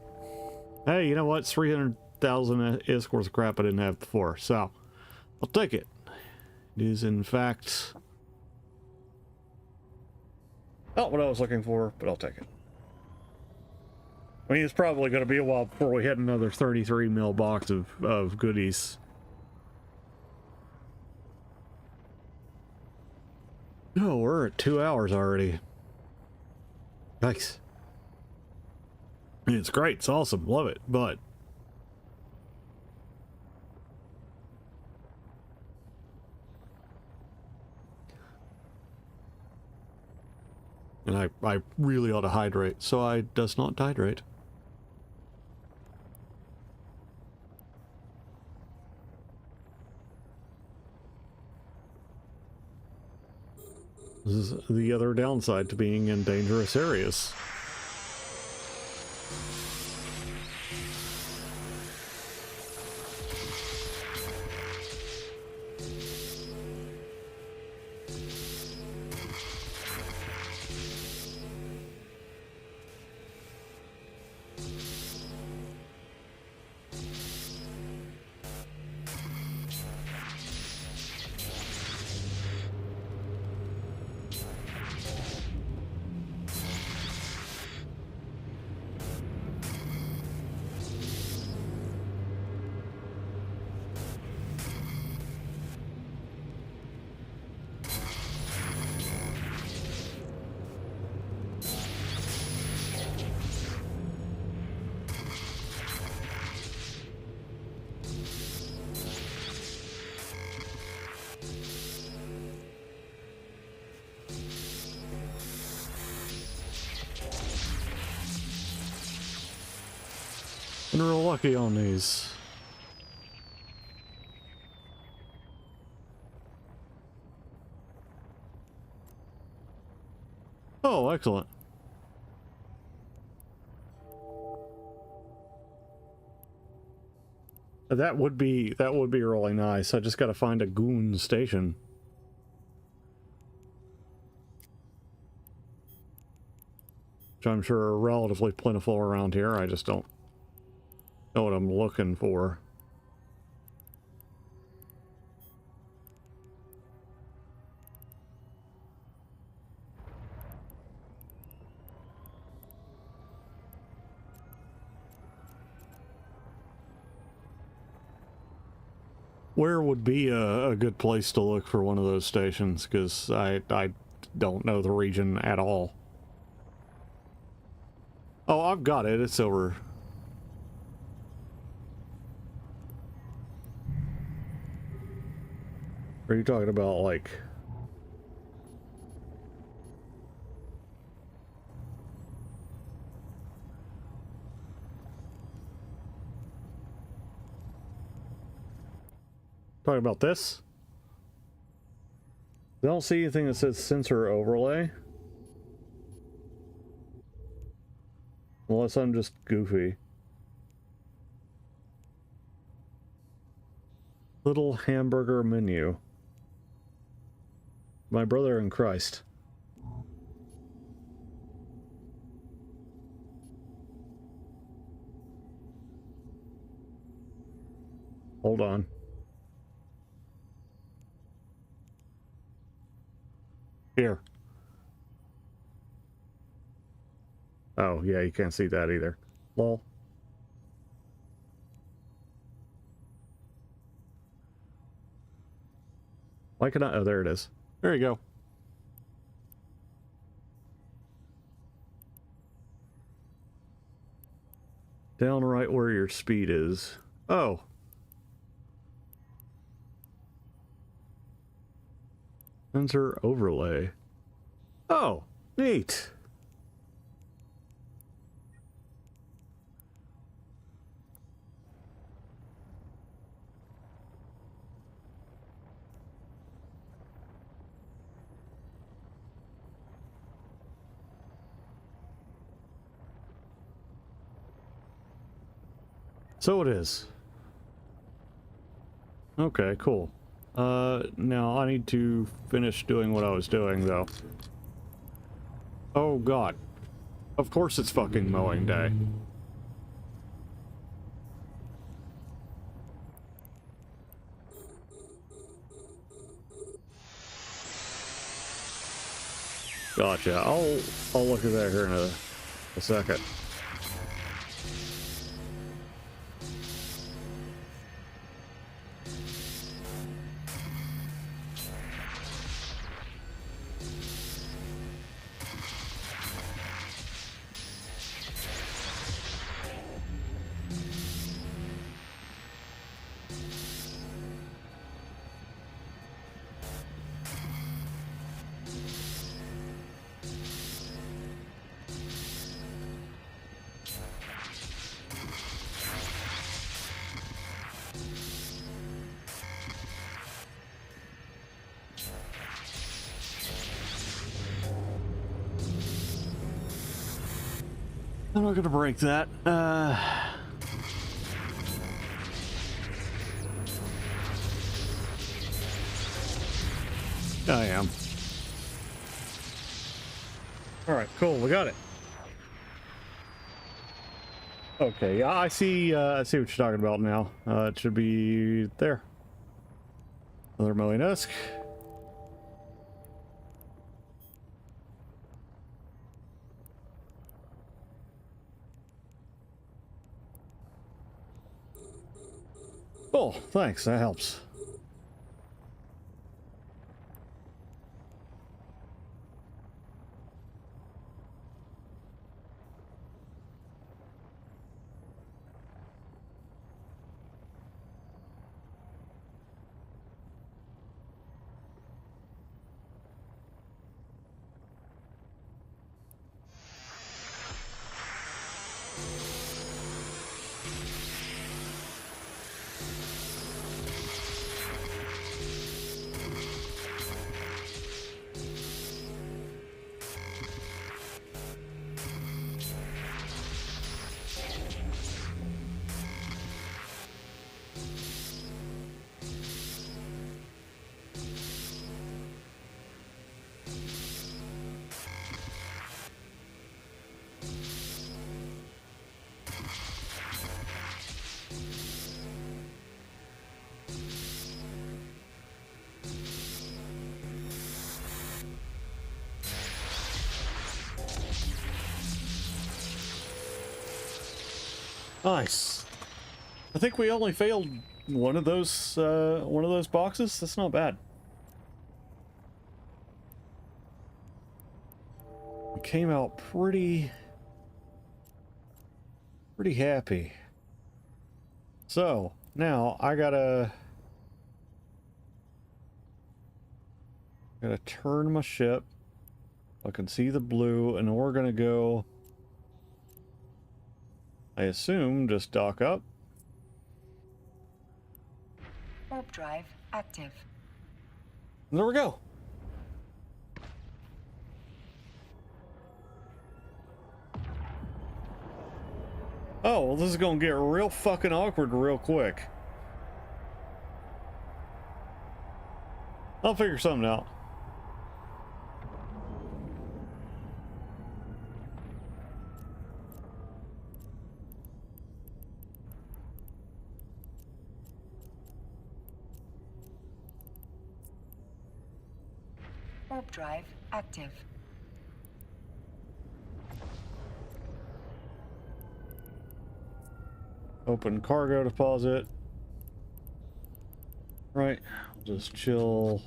Hey, you know what? It's 300,000 ISK worth of crap I didn't have before, so I'll take it. It is, in fact, not what I was looking for, but I'll take it. I mean, it's probably going to be a while before we hit another 33 mil box of goodies. Oh, we're at 2 hours already. Nice. I mean, it's great. It's awesome. Love it. But and I really ought to hydrate, so I does not hydrate. This is the other downside to being in dangerous areas. And we're lucky on these. Oh, excellent. That would be really nice. I just got to find a goon station. Which I'm sure are relatively plentiful around here. I just don't know what I'm looking for. Where would be a good place to look for one of those stations? Because I don't know the region at all. Oh, I've got it. It's over. Are you talking about, like... Talking about this? I don't see anything that says sensor overlay. Unless I'm just goofy. Little hamburger menu. My brother in Christ. Hold on. Here. Oh, yeah, you can't see that either. Lol. Why can I? Oh, there it is. There you go. Down right where your speed is. Oh. Sensor overlay. Oh, neat. So it is. Okay, cool. Now I need to finish doing what I was doing, though. Oh, God. Of course it's fucking mowing day. Gotcha. I'll look at that here in a second. I'm not gonna break that. I am. Alright, cool, we got it. Okay, yeah, I see what you're talking about now. It should be there. Another Melinesk. Oh, thanks, that helps. Nice. I think we only failed one of those boxes. That's not bad. We came out pretty happy. So now I gotta turn my ship. I can see the blue, and we're gonna go, I assume, just dock up. Warp drive active. And there we go. Oh, well, this is gonna get real fucking awkward real quick. I'll figure something out. Warp drive active. Open cargo deposit. Right, I'll just chill.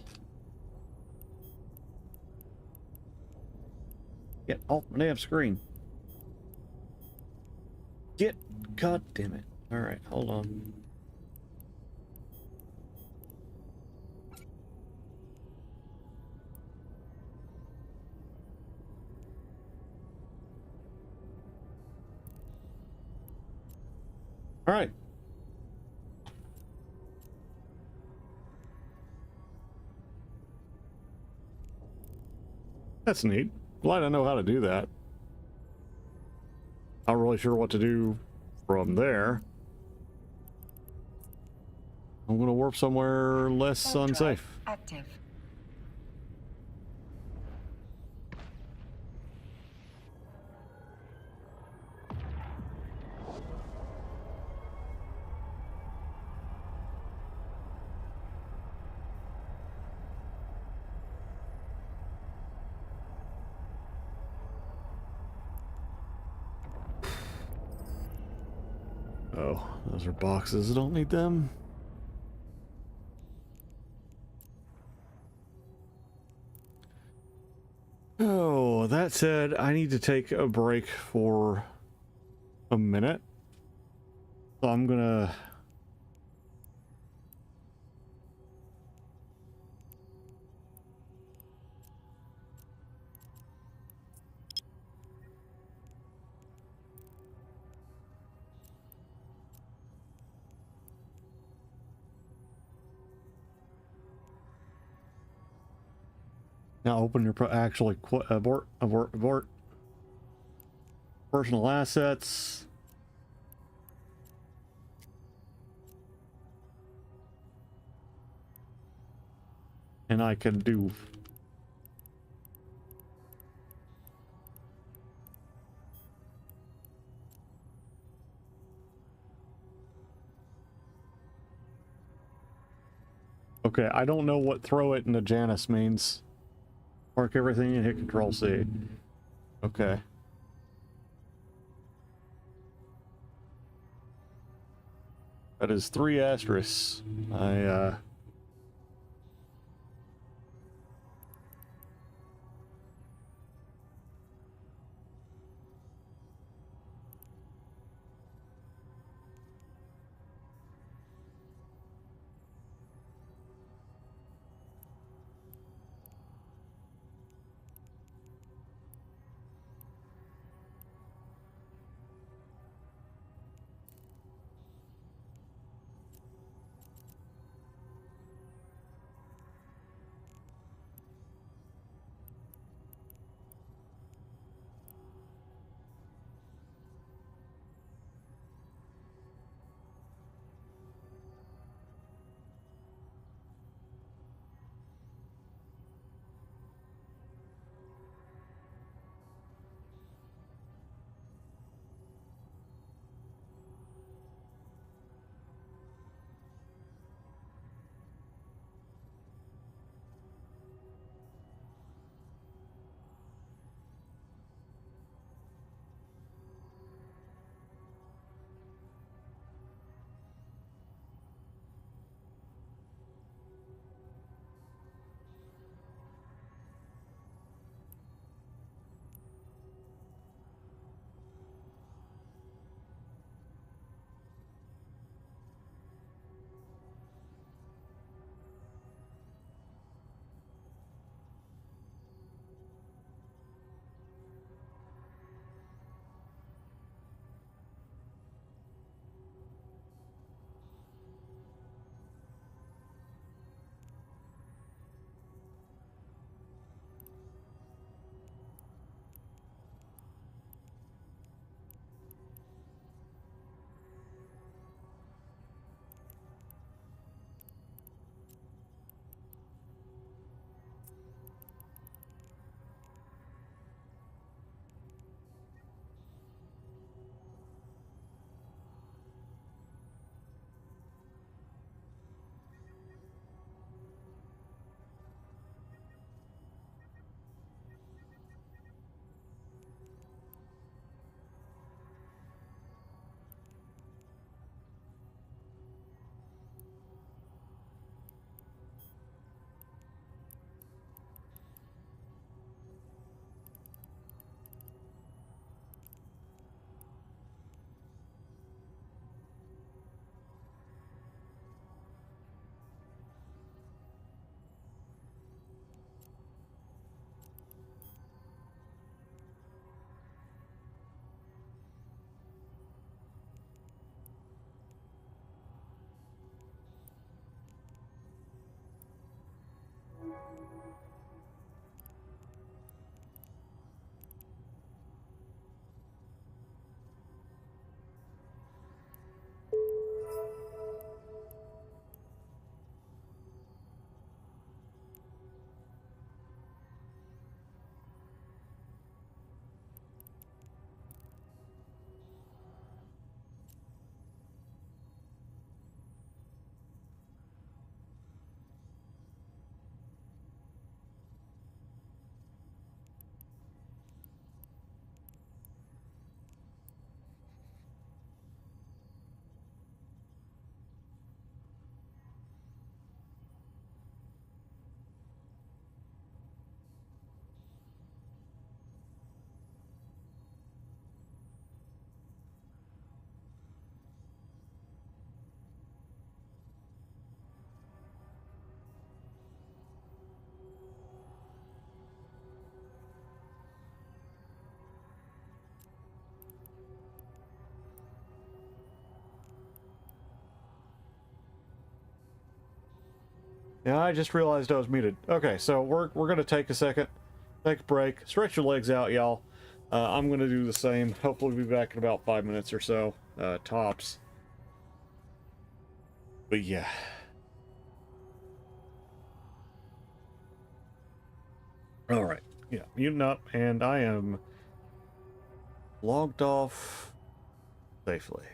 Get off my damn screen. God damn it. Alright, hold on. Alright. That's neat. Glad I know how to do that. Not really sure what to do from there. I'm gonna warp somewhere less Warp drive unsafe. active. Oh, those are boxes. I don't need them. Oh, that said, I need to take a break for a minute. So I'm gonna... Now open your actually abort. Personal assets. And I can do... Okay, I don't know what throw it into Janus means. Mark everything and hit Control C. Okay. That is 3 asterisks. Yeah, I just realized I was muted. Okay, so we're gonna take a second, take a break, stretch your legs out, y'all. I'm gonna do the same. Hopefully, we'll be back in about 5 minutes or so, tops. But yeah. All right. Yeah, muting up, and I am logged off safely.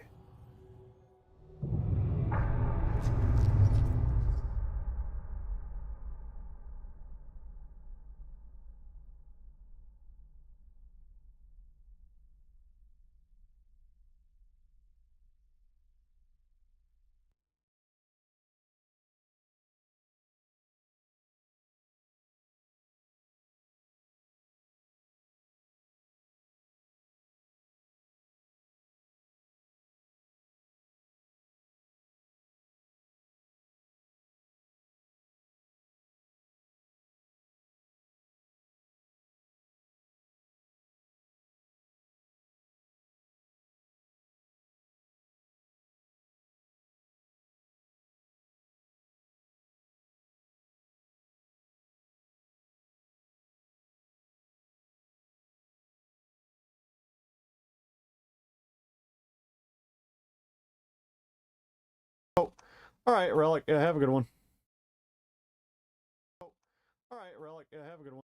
Oh, all right, Relic. Have a good one. Oh, all right, Relic. Have a good one.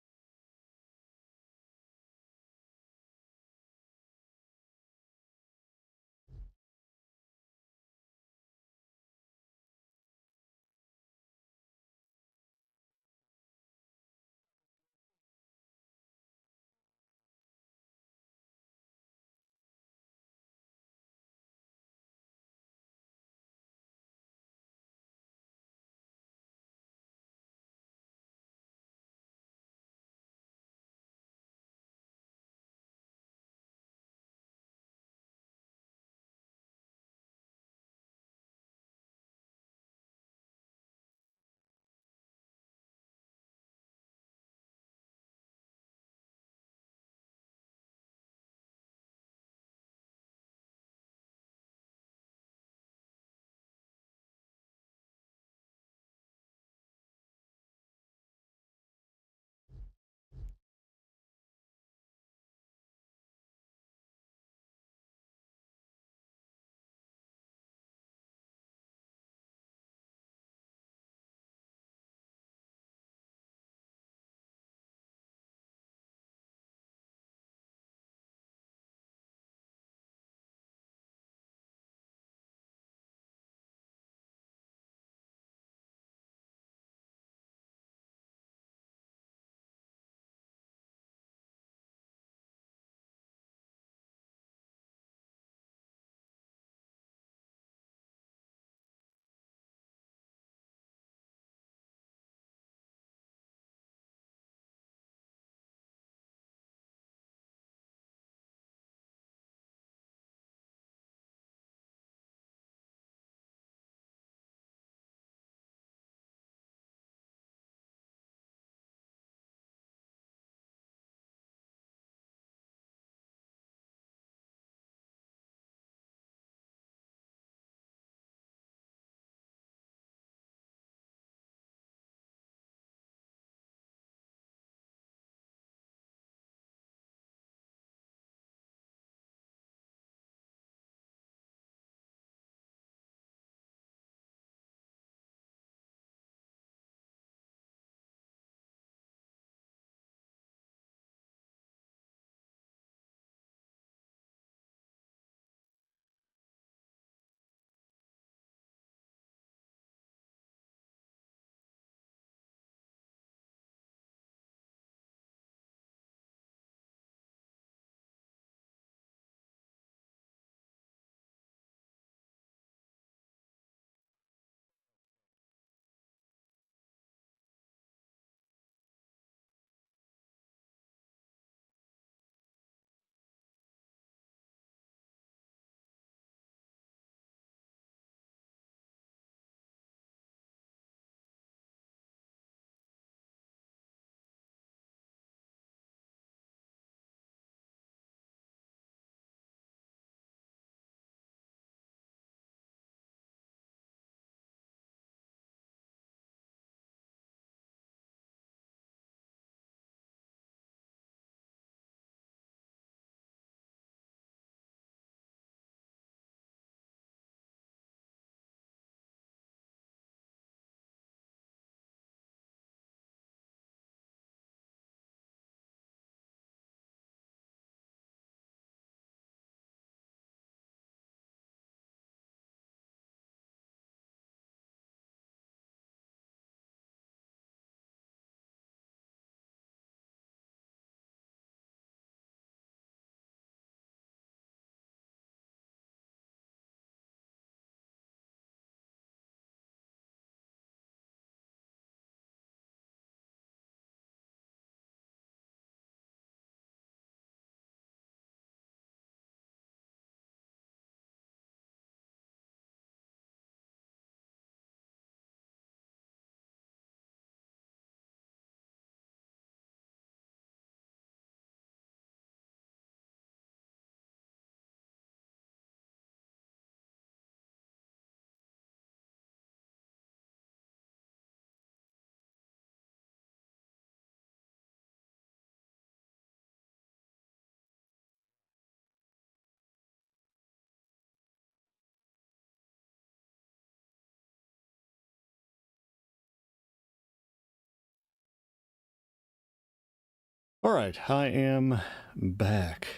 Alright, I am back.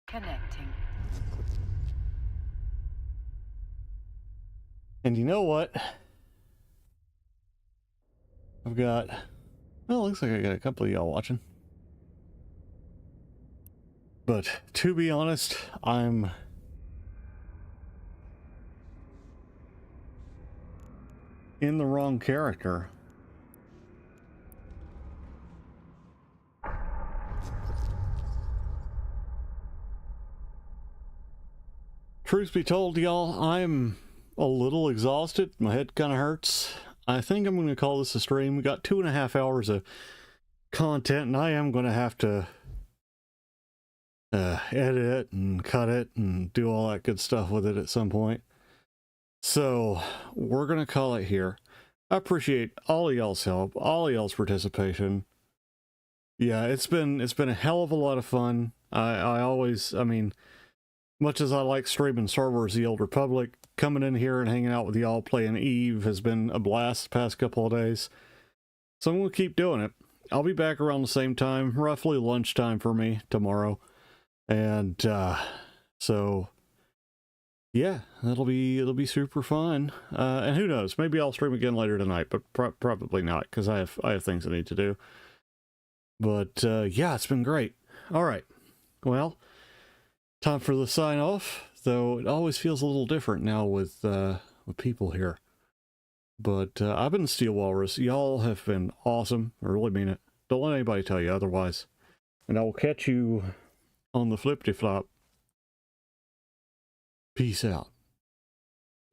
Connecting. And you know what? I've got... Well, looks like I got a couple of y'all watching. But to be honest, I'm in the wrong character. Truth be told, y'all, I'm a little exhausted. My head kind of hurts. I think I'm going to call this a stream. We got 2.5 hours of content, and I am going to have to edit it and cut it and do all that good stuff with it at some point. So we're going to call it here. I appreciate all of y'all's help, all of y'all's participation. Yeah, it's been a hell of a lot of fun. I mean, much as I like streaming Star Wars The Old Republic, coming in here and hanging out with y'all playing Eve has been a blast the past couple of days. So I'm going to keep doing it. I'll be back around the same time, roughly lunchtime for me tomorrow. And so yeah, it'll be super fun. And who knows, maybe I'll stream again later tonight, but probably not, because I have things I need to do. But yeah, it's been great. All right, well, time for the sign off. Though it always feels a little different now with people here. But I've been Steel Walrus. Y'all have been awesome. I really mean it. Don't let anybody tell you otherwise. And I will catch you on the flippity-flop. Peace out.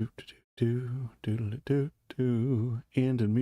End in music.